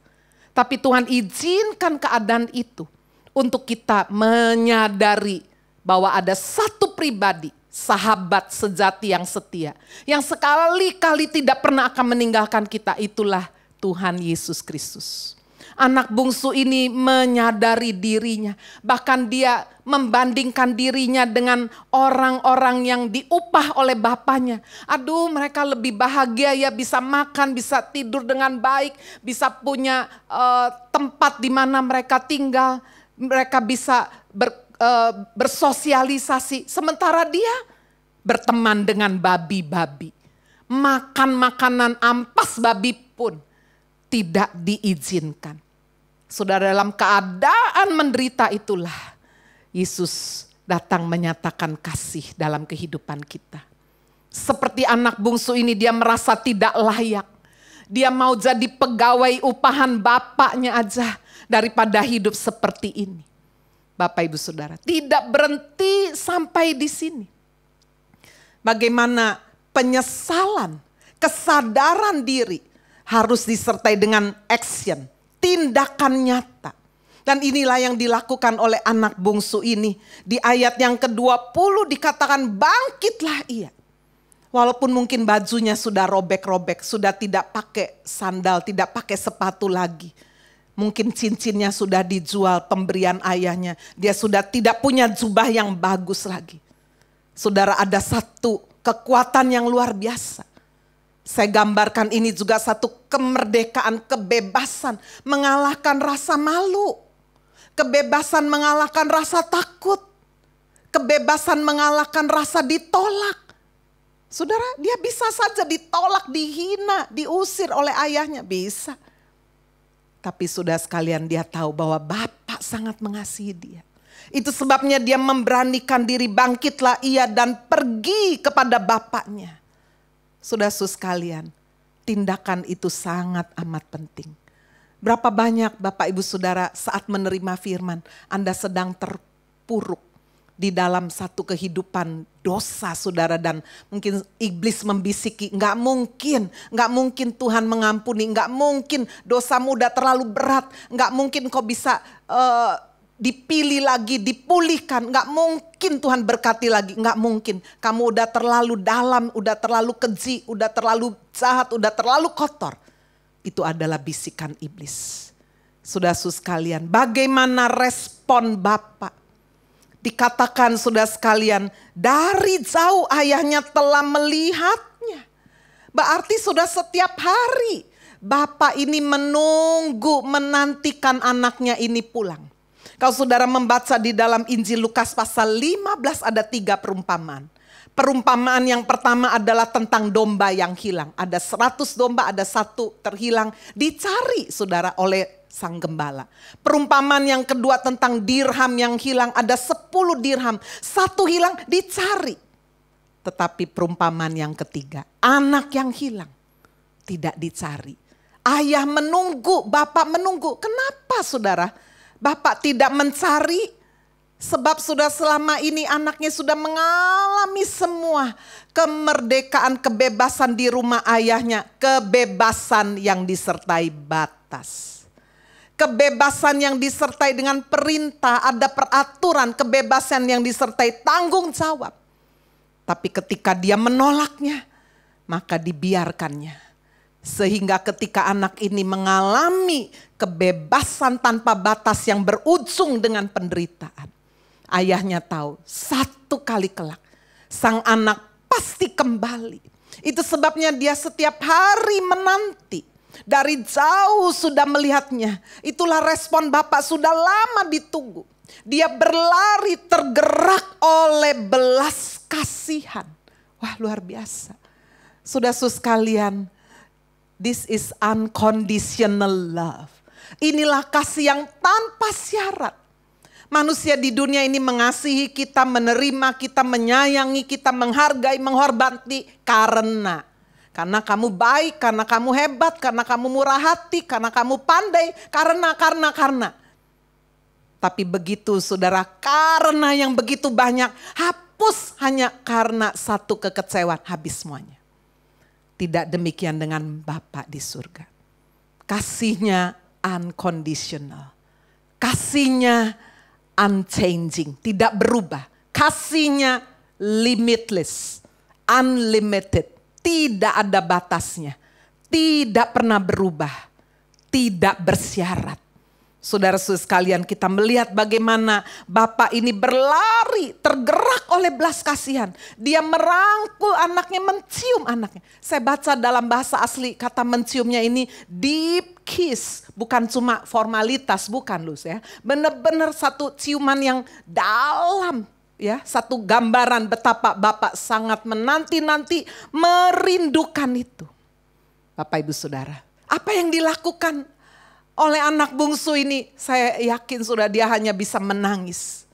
Tapi Tuhan izinkan keadaan itu untuk kita menyadari bahwa ada satu pribadi, sahabat sejati yang setia, yang sekali-kali tidak pernah akan meninggalkan kita, itulah Tuhan Yesus Kristus. Anak bungsu ini menyadari dirinya, bahkan dia membandingkan dirinya dengan orang-orang yang diupah oleh bapaknya. Aduh, mereka lebih bahagia ya, bisa makan, bisa tidur dengan baik, bisa punya tempat di mana mereka tinggal, mereka bisa bersosialisasi. Sementara dia berteman dengan babi-babi, makan makanan ampas babi pun tidak diizinkan. Saudara, dalam keadaan menderita itulah Yesus datang menyatakan kasih dalam kehidupan kita. Seperti anak bungsu ini, dia merasa tidak layak. Dia mau jadi pegawai upahan bapaknya aja daripada hidup seperti ini. Bapak Ibu Saudara, tidak berhenti sampai di sini. Bagaimana penyesalan, kesadaran diri harus disertai dengan action, tindakan nyata. Dan inilah yang dilakukan oleh anak bungsu ini. Di ayat yang ke-20 dikatakan bangkitlah ia. Walaupun mungkin bajunya sudah robek-robek, sudah tidak pakai sandal, tidak pakai sepatu lagi. Mungkin cincinnya sudah dijual pemberian ayahnya. Dia sudah tidak punya jubah yang bagus lagi. Saudara, ada satu kekuatan yang luar biasa. Saya gambarkan ini juga satu kemerdekaan, kebebasan mengalahkan rasa malu. Kebebasan mengalahkan rasa takut. Kebebasan mengalahkan rasa ditolak. Saudara, dia bisa saja ditolak, dihina, diusir oleh ayahnya, bisa. Tapi sudah sekalian dia tahu bahwa Bapa sangat mengasihi dia. Itu sebabnya dia memberanikan diri, bangkitlah ia dan pergi kepada bapaknya. Saudara sekalian, tindakan itu sangat amat penting. Berapa banyak Bapak Ibu Saudara saat menerima firman, Anda sedang terpuruk di dalam satu kehidupan dosa saudara, dan mungkin iblis membisiki, nggak mungkin Tuhan mengampuni, nggak mungkin dosamu udah terlalu berat, nggak mungkin kau bisa dipilih lagi, dipulihkan, nggak mungkin Tuhan berkati lagi, nggak mungkin. Kamu udah terlalu dalam, udah terlalu keji, udah terlalu jahat, udah terlalu kotor. Itu adalah bisikan iblis. Saudara sekalian, bagaimana respon Bapa? Dikatakan saudara sekalian, dari jauh ayahnya telah melihatnya. Berarti sudah setiap hari Bapa ini menunggu, menantikan anaknya ini pulang. Kalau saudara membaca di dalam Injil Lukas pasal 15 ada 3 perumpamaan. Perumpamaan yang pertama adalah tentang domba yang hilang. Ada 100 domba, ada 1 terhilang, dicari saudara oleh sang gembala. Perumpamaan yang kedua tentang dirham yang hilang, ada 10 dirham, 1 hilang, dicari. Tetapi perumpamaan yang ketiga, anak yang hilang, tidak dicari. Ayah menunggu, bapak menunggu. Kenapa saudara? Bapak tidak mencari, sebab sudah selama ini anaknya sudah mengalami semua kemerdekaan, kebebasan di rumah ayahnya. Kebebasan yang disertai batas. Kebebasan yang disertai dengan perintah, ada peraturan, kebebasan yang disertai tanggung jawab. Tapi ketika dia menolaknya, maka dibiarkannya. Sehingga ketika anak ini mengalami kebebasan tanpa batas yang berujung dengan penderitaan, ayahnya tahu satu kali kelak sang anak pasti kembali. Itu sebabnya dia setiap hari menanti. Dari jauh sudah melihatnya. Itulah respon Bapak, sudah lama ditunggu. Dia berlari tergerak oleh belas kasihan. Wah, luar biasa. Saudara sekalian, this is unconditional love. Inilah kasih yang tanpa syarat. Manusia di dunia ini mengasihi kita, menerima kita, menyayangi kita, menghargai, menghormati karena kamu baik, karena kamu hebat, karena kamu murah hati, karena kamu pandai, karena. Tapi begitu saudara, karena yang begitu banyak, dihapus hanya karena satu kekecewaan, habis semuanya. Tidak demikian dengan Bapa di surga. Kasihnya unconditional. Kasihnya unchanging, tidak berubah. Kasihnya limitless, unlimited, tidak ada batasnya. Tidak pernah berubah, tidak bersyarat. Saudara-saudara sekalian, kita melihat bagaimana Bapak ini berlari, tergerak oleh belas kasihan. Dia merangkul anaknya, mencium anaknya. Saya baca dalam bahasa asli kata menciumnya ini deep kiss. Bukan cuma formalitas, bukan Luz ya. Benar-benar satu ciuman yang dalam. Ya, satu gambaran betapa Bapak sangat menanti-nanti, merindukan itu. Bapak Ibu Saudara, apa yang dilakukan oleh anak bungsu ini, saya yakin sudah dia hanya bisa menangis.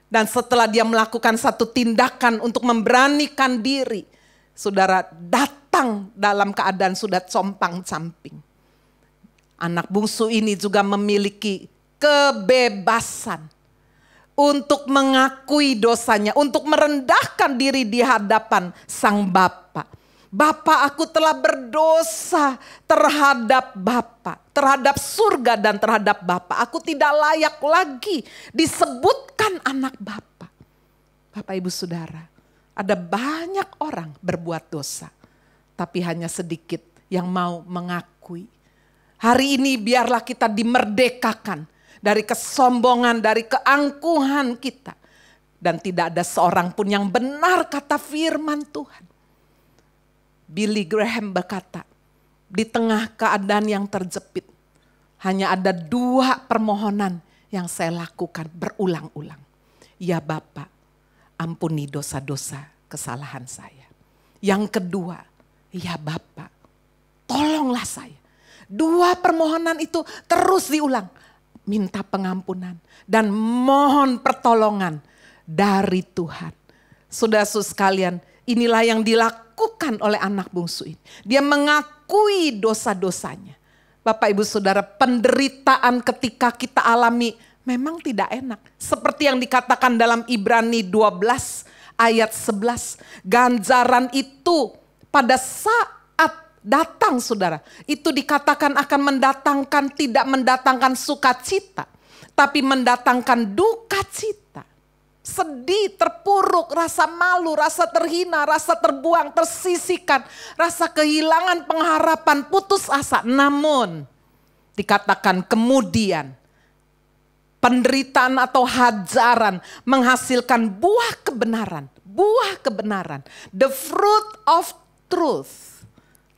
Dan setelah dia melakukan satu tindakan untuk memberanikan diri, saudara datang dalam keadaan sudah compang-camping. Anak bungsu ini juga memiliki kebebasan untuk mengakui dosanya, untuk merendahkan diri di hadapan sang Bapa. Bapa, aku telah berdosa terhadap Bapa, terhadap surga dan terhadap Bapa. Aku tidak layak lagi disebutkan anak Bapa. Bapak Ibu Saudara, ada banyak orang berbuat dosa, tapi hanya sedikit yang mau mengakui. Hari ini biarlah kita dimerdekakan dari kesombongan, dari keangkuhan kita. Dan tidak ada seorang pun yang benar kata firman Tuhan. Billy Graham berkata, di tengah keadaan yang terjepit, hanya ada 2 permohonan yang saya lakukan berulang-ulang. Ya Bapa, ampuni dosa-dosa kesalahan saya. Yang kedua, ya Bapa, tolonglah saya. 2 permohonan itu terus diulang. Minta pengampunan dan mohon pertolongan dari Tuhan. Saudara-saudara sekalian, inilah yang dilakukan oleh anak bungsu ini. Dia mengakui dosa-dosanya. Bapak Ibu Saudara, penderitaan ketika kita alami memang tidak enak. Seperti yang dikatakan dalam Ibrani 12 ayat 11. Ganjaran itu pada saat datang saudara, itu dikatakan akan mendatangkan, tidak mendatangkan sukacita, tapi mendatangkan duka cita. Sedih, terpuruk, rasa malu, rasa terhina, rasa terbuang, tersisihkan, rasa kehilangan pengharapan, putus asa. Namun dikatakan kemudian penderitaan atau hajaran menghasilkan buah kebenaran. Buah kebenaran. The fruit of truth.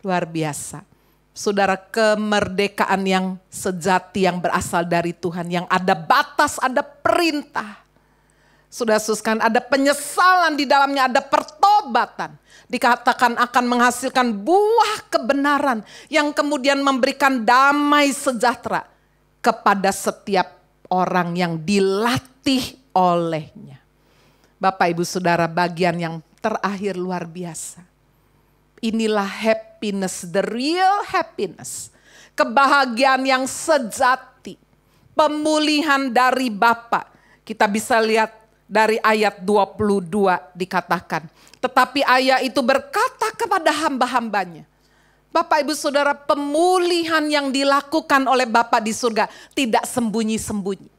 Luar biasa. Saudara, kemerdekaan yang sejati yang berasal dari Tuhan. Yang ada batas, ada perintah. Sudah suskan, ada penyesalan di dalamnya, ada pertobatan. Dikatakan akan menghasilkan buah kebenaran yang kemudian memberikan damai sejahtera kepada setiap orang yang dilatih olehnya. Bapak Ibu Saudara, bagian yang terakhir luar biasa. Inilah happiness, the real happiness. Kebahagiaan yang sejati. Pemulihan dari Bapa. Kita bisa lihat dari ayat 22 dikatakan. Tetapi ayah itu berkata kepada hamba-hambanya. Bapak Ibu Saudara, pemulihan yang dilakukan oleh Bapa di surga tidak sembunyi-sembunyi.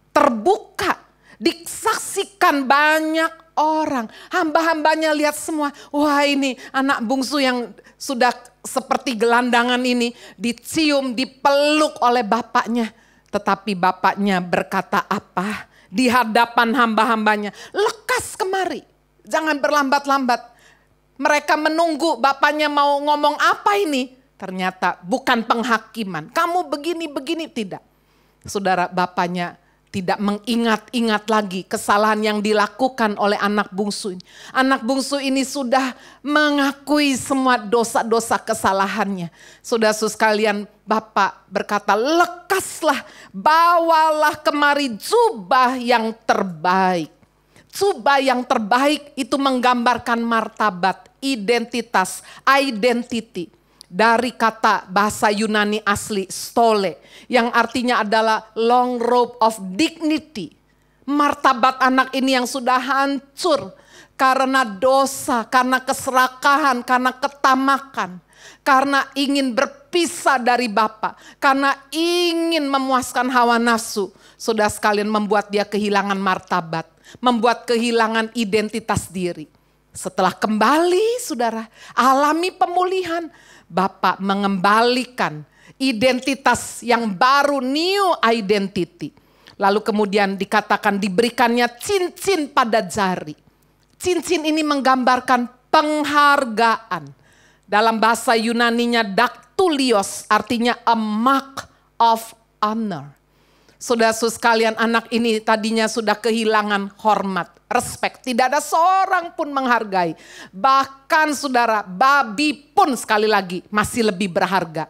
Terbuka, disaksikan banyak orang. Hamba-hambanya lihat semua. Wah, ini anak bungsu yang sudah seperti gelandangan ini dicium, dipeluk oleh bapaknya. Tetapi bapaknya berkata apa? Di hadapan hamba-hambanya, lekas kemari, jangan berlambat-lambat. Mereka menunggu bapaknya mau ngomong apa ini. Ternyata bukan penghakiman, kamu begini-begini, tidak. Saudara, bapaknya tidak mengingat-ingat lagi kesalahan yang dilakukan oleh anak bungsu ini. Anak bungsu ini sudah mengakui semua dosa-dosa kesalahannya. Saudara-saudara sekalian, Bapak berkata, lekaslah, bawalah kemari jubah yang terbaik. Jubah yang terbaik itu menggambarkan martabat, identitas, identity. Dari kata bahasa Yunani asli stole, yang artinya adalah long robe of dignity. martabat anak ini yang sudah hancur karena dosa, karena keserakahan, karena ketamakan, karena ingin berpisah dari Bapa, karena ingin memuaskan hawa nafsu. Saudara sekalian, membuat dia kehilangan martabat, membuat kehilangan identitas diri. Setelah kembali, saudara, alami pemulihan, Bapa mengembalikan identitas yang baru, new identity. Lalu kemudian dikatakan diberikannya cincin pada jari. Cincin ini menggambarkan penghargaan. Dalam bahasa Yunaninya daktulios, artinya a mark of honor. Saudara-saudara sekalian, anak ini tadinya sudah kehilangan hormat, respect. Tidak ada seorang pun menghargai. Bahkan saudara, babi pun sekali lagi masih lebih berharga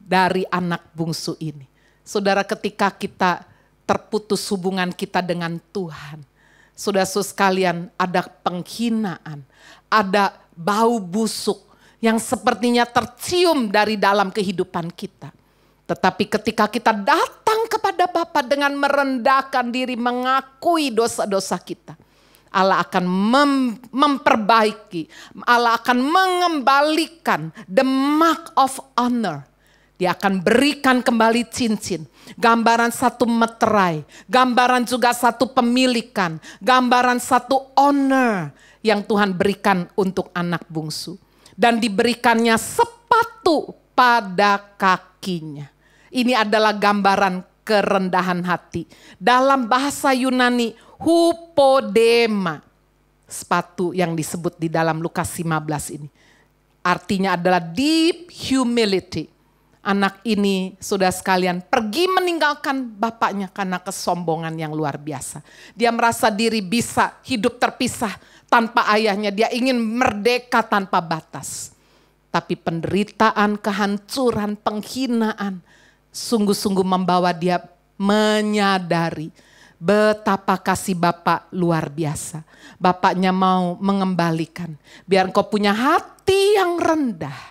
dari anak bungsu ini. Saudara, ketika kita terputus hubungan kita dengan Tuhan, saudara-saudara sekalian, ada penghinaan, ada bau busuk yang sepertinya tercium dari dalam kehidupan kita. Tetapi ketika kita datang kepada Bapa dengan merendahkan diri, mengakui dosa-dosa kita, Allah akan memperbaiki, Allah akan mengembalikan the mark of honor. Dia akan berikan kembali cincin, gambaran satu meterai, gambaran juga satu pemilikan, gambaran satu honor yang Tuhan berikan untuk anak bungsu. Dan diberikannya sepatu pada kakinya. Ini adalah gambaran kerendahan hati. Dalam bahasa Yunani, hupodema. Sepatu yang disebut di dalam Lukas 15 ini. Artinya adalah deep humility. Anak ini, saudara sekalian, pergi meninggalkan bapaknya karena kesombongan yang luar biasa. Dia merasa diri bisa hidup terpisah tanpa ayahnya. Dia ingin merdeka tanpa batas. Tapi penderitaan, kehancuran, penghinaan sungguh-sungguh membawa dia menyadari betapa kasih Bapa luar biasa. Bapaknya mau mengembalikan. Biar engkau punya hati yang rendah.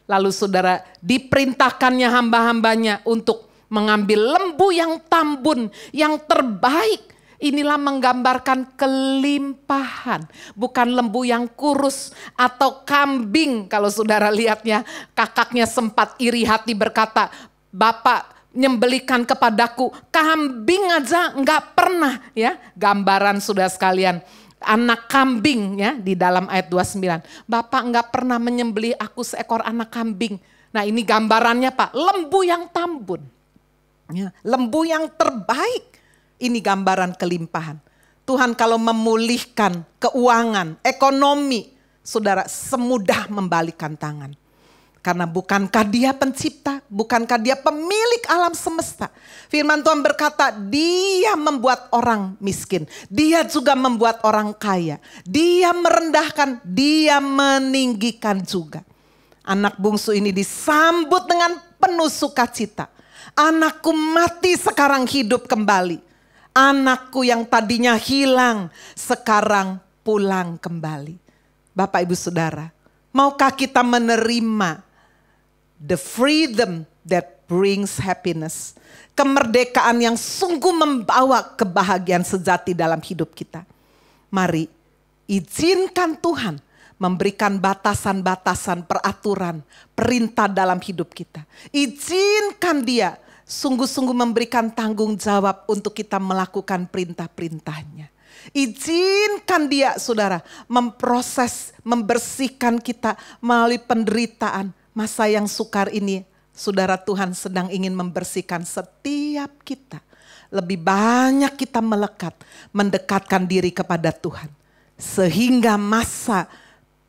Lalu saudara, diperintahkannya hamba-hambanya untuk mengambil lembu yang tambun, yang terbaik. Inilah menggambarkan kelimpahan. Bukan lembu yang kurus atau kambing. Kalau saudara lihatnya, kakaknya sempat iri hati berkata, Bapak nyembelikan kepadaku, kambing aja enggak pernah. Ya, gambaran saudara sekalian. Anak kambing ya di dalam ayat 29. Bapak enggak pernah menyembelih aku seekor anak kambing. Nah ini gambarannya Pak, lembu yang tambun. Ya, lembu yang terbaik. Ini gambaran kelimpahan. Tuhan kalau memulihkan keuangan, ekonomi, saudara semudah membalikan tangan. Karena bukankah dia pencipta, bukankah dia pemilik alam semesta. Firman Tuhan berkata, dia membuat orang miskin. Dia juga membuat orang kaya. Dia merendahkan, dia meninggikan juga. Anak bungsu ini disambut dengan penuh sukacita. Anakku mati sekarang hidup kembali. Anakku yang tadinya hilang sekarang pulang kembali. Bapak Ibu Saudara, maukah kita menerima the freedom that brings happiness. Kemerdekaan yang sungguh membawa kebahagiaan sejati dalam hidup kita. Mari izinkan Tuhan memberikan batasan-batasan, peraturan, perintah dalam hidup kita. Izinkan dia sungguh-sungguh memberikan tanggung jawab untuk kita melakukan perintah-perintahnya. Izinkan dia saudara memproses, membersihkan kita melalui penderitaan. Masa yang sukar ini, saudara, Tuhan sedang ingin membersihkan setiap kita. Lebih banyak kita melekat, mendekatkan diri kepada Tuhan. Sehingga masa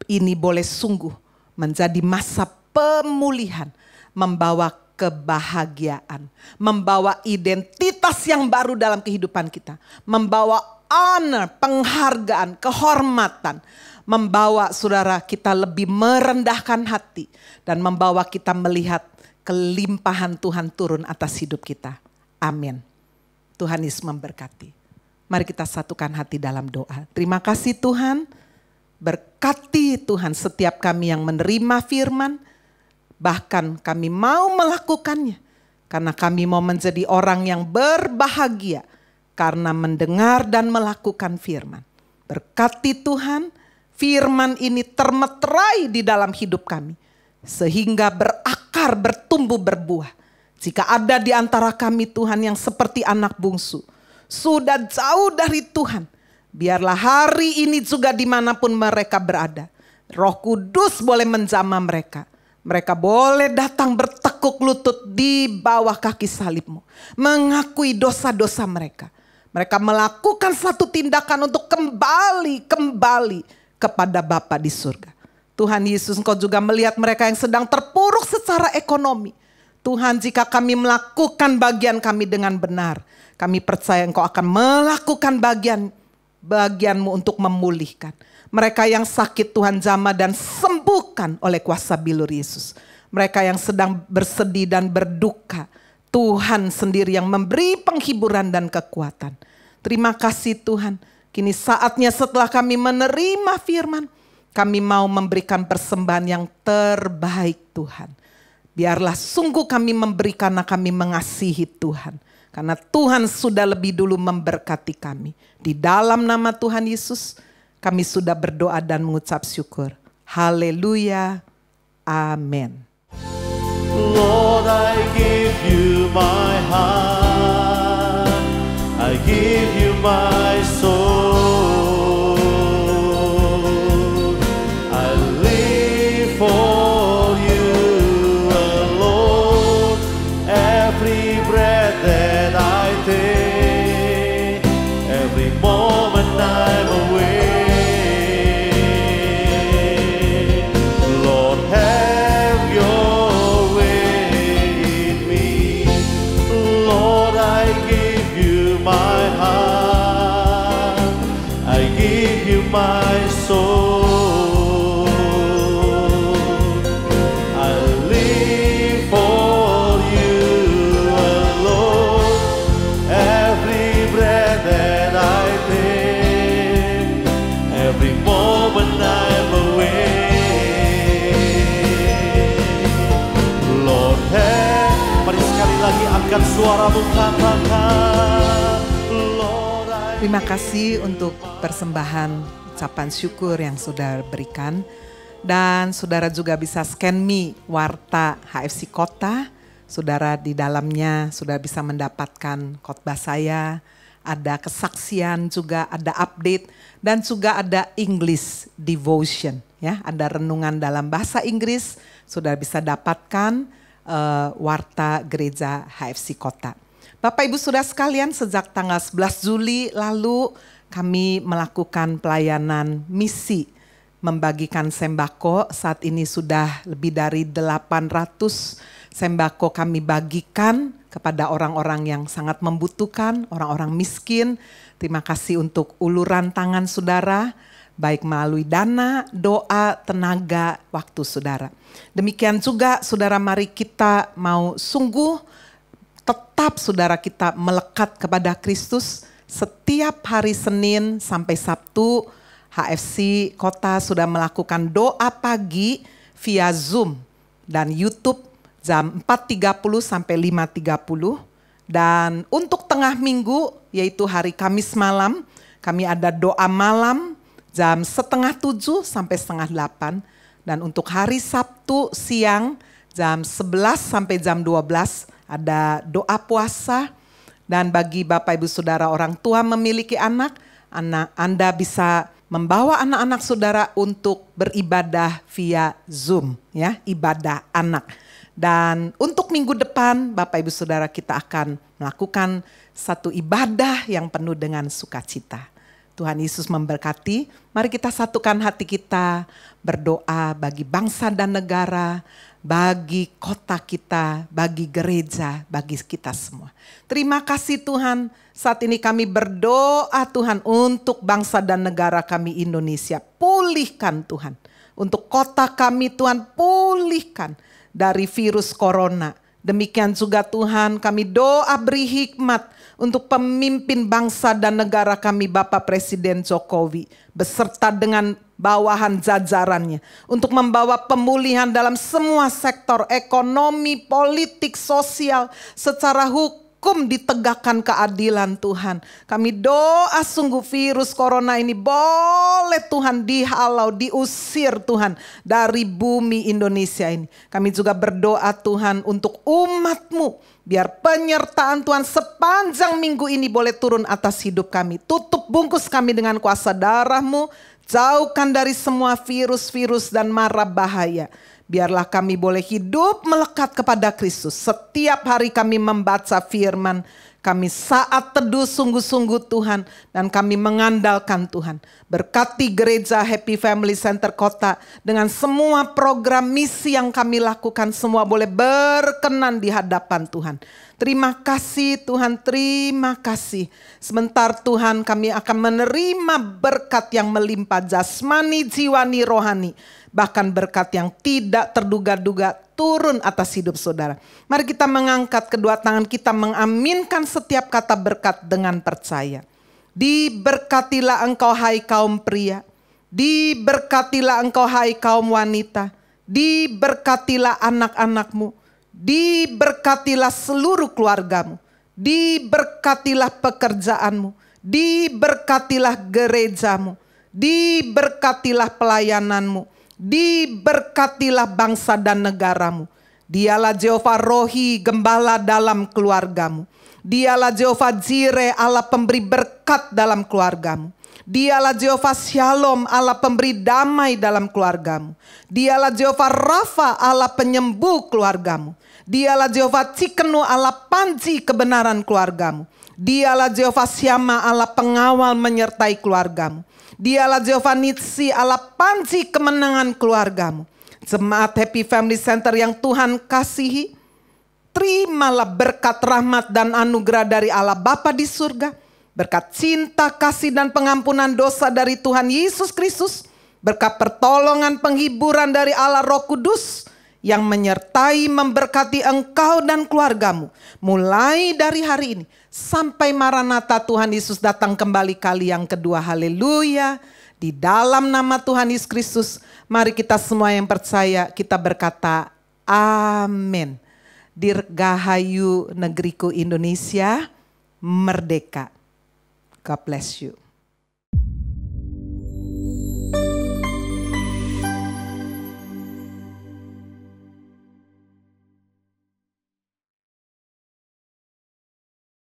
ini boleh sungguh menjadi masa pemulihan. Membawa kebahagiaan. Membawa identitas yang baru dalam kehidupan kita. Membawa honor, penghargaan, kehormatan. Membawa saudara kita lebih merendahkan hati. Dan membawa kita melihat kelimpahan Tuhan turun atas hidup kita. Amin. Tuhan Yesus memberkati. Mari kita satukan hati dalam doa. Terima kasih Tuhan. Berkati Tuhan setiap kami yang menerima firman. Bahkan kami mau melakukannya. Karena kami mau menjadi orang yang berbahagia. karena mendengar dan melakukan firman. Berkati Tuhan, firman ini termeterai di dalam hidup kami, sehingga berakar, bertumbuh, berbuah. Jika ada di antara kami Tuhan yang seperti anak bungsu, sudah jauh dari Tuhan, biarlah hari ini juga dimanapun mereka berada, Roh Kudus boleh menjamah mereka. Mereka boleh datang bertekuk lutut di bawah kaki salib-Mu, mengakui dosa-dosa mereka. Mereka melakukan satu tindakan untuk kembali kepada Bapa di surga. Tuhan Yesus, Engkau juga melihat mereka yang sedang terpuruk secara ekonomi. Tuhan, jika kami melakukan bagian kami dengan benar, kami percaya Engkau akan melakukan bagian-Mu untuk memulihkan. Mereka yang sakit Tuhan jamah dan sembuhkan oleh kuasa bilur Yesus. Mereka yang sedang bersedih dan berduka, Tuhan sendiri yang memberi penghiburan dan kekuatan. Terima kasih Tuhan. Kini saatnya setelah kami menerima firman, kami mau memberikan persembahan yang terbaik Tuhan. Biarlah sungguh kami memberi karena kami mengasihi Tuhan. Karena Tuhan sudah lebih dulu memberkati kami. Di dalam nama Tuhan Yesus, kami sudah berdoa dan mengucap syukur. Haleluya. Amin. Lord, I give you my heart. I give you my soul. I live for you alone. Every breath that I take, every moment I'm away. My soul, I live for you alone. Every breath that I take, every moment I'm away. Lord, mari sekali lagi angkat suaramu, katakan, Lord, Terima kasih untuk persembahan ucapan syukur yang saudara berikan. Dan saudara juga bisa scan me Warta HFC Kota. Saudara di dalamnya saudara bisa mendapatkan khotbah saya, ada kesaksian juga, ada update, dan juga ada English devotion. Ya, ada renungan dalam bahasa Inggris, saudara bisa dapatkan Warta Gereja HFC Kota. Bapak Ibu Saudara sekalian, sejak tanggal 11 Juli lalu kami melakukan pelayanan misi membagikan sembako. Saat ini sudah lebih dari 800 sembako kami bagikan kepada orang-orang yang sangat membutuhkan, orang-orang miskin. Terima kasih untuk uluran tangan saudara, baik melalui dana, doa, tenaga, waktu saudara. Demikian juga saudara, mari kita mau sungguh tetap saudara kita melekat kepada Kristus. Setiap hari Senin sampai Sabtu, HFC Kota sudah melakukan doa pagi via Zoom dan YouTube jam 4.30 sampai 5.30. Dan untuk tengah minggu, yaitu hari Kamis malam, kami ada doa malam jam 6:30 sampai 7:30. Dan untuk hari Sabtu siang jam 11 sampai jam 12 ada doa puasa. Dan bagi Bapak Ibu Saudara orang tua memiliki anak Anda bisa membawa anak-anak saudara untuk beribadah via Zoom, ya, ibadah anak. Dan untuk minggu depan Bapak Ibu Saudara kita akan melakukan satu ibadah yang penuh dengan sukacita. Tuhan Yesus memberkati. Mari kita satukan hati kita berdoa bagi bangsa dan negara, bagi kota kita, bagi gereja, bagi kita semua. Terima kasih Tuhan, saat ini kami berdoa Tuhan untuk bangsa dan negara kami Indonesia. Pulihkan Tuhan, untuk kota kami Tuhan pulihkan dari virus corona. Demikian juga Tuhan kami doa beri hikmat untuk pemimpin bangsa dan negara kami Bapak Presiden Jokowi beserta dengan bawahan jajarannya untuk membawa pemulihan dalam semua sektor ekonomi, politik, sosial, secara hukum, hukum ditegakkan keadilan Tuhan. Kami doa sungguh virus corona ini boleh Tuhan dihalau, diusir Tuhan dari bumi Indonesia ini. Kami juga berdoa Tuhan untuk umat-Mu. Biar penyertaan Tuhan sepanjang minggu ini boleh turun atas hidup kami. Tutup bungkus kami dengan kuasa darah-Mu. Jauhkan dari semua virus-virus dan mara bahaya. Biarlah kami boleh hidup melekat kepada Kristus. Setiap hari kami membaca firman. Kami saat teduh sungguh-sungguh Tuhan. Dan kami mengandalkan Tuhan. Berkati gereja Happy Family Center Kota. Dengan semua program misi yang kami lakukan. Semua boleh berkenan di hadapan Tuhan. Terima kasih Tuhan, terima kasih. Sebentar Tuhan kami akan menerima berkat yang melimpah jasmani, jiwani, rohani. Bahkan berkat yang tidak terduga-duga turun atas hidup saudara. Mari kita mengangkat kedua tangan kita mengaminkan setiap kata berkat dengan percaya. Diberkatilah engkau hai kaum pria. Diberkatilah engkau hai kaum wanita. Diberkatilah anak-anakmu. Diberkatilah seluruh keluargamu. Diberkatilah pekerjaanmu. Diberkatilah gerejamu. Diberkatilah pelayananmu. Diberkatilah bangsa dan negaramu. Dialah Jehovah Rohi, gembala dalam keluargamu. Dialah Jehovah Jireh, Allah pemberi berkat dalam keluargamu. Dialah Jehovah Shalom, Allah pemberi damai dalam keluargamu. Dialah Jehovah Rafa, Allah penyembuh keluargamu. Dialah Jehovah Cikenu, Allah panji kebenaran keluargamu. Dialah Jehovah Syama, Allah pengawal menyertai keluargamu. Dialah Jehovah Nitsi, Allah panji kemenangan keluargamu. Jemaat Happy Family Center yang Tuhan kasihi, terimalah berkat rahmat dan anugerah dari Allah Bapa di surga. Berkat cinta, kasih dan pengampunan dosa dari Tuhan Yesus Kristus. Berkat pertolongan penghiburan dari Allah Roh Kudus. Yang menyertai memberkati engkau dan keluargamu. Mulai dari hari ini. Sampai Maranatha Tuhan Yesus datang kembali kali yang kedua. Haleluya. Di dalam nama Tuhan Yesus Kristus. Mari kita semua yang percaya kita berkata amin. Dirgahayu negeriku Indonesia. Merdeka. God bless you.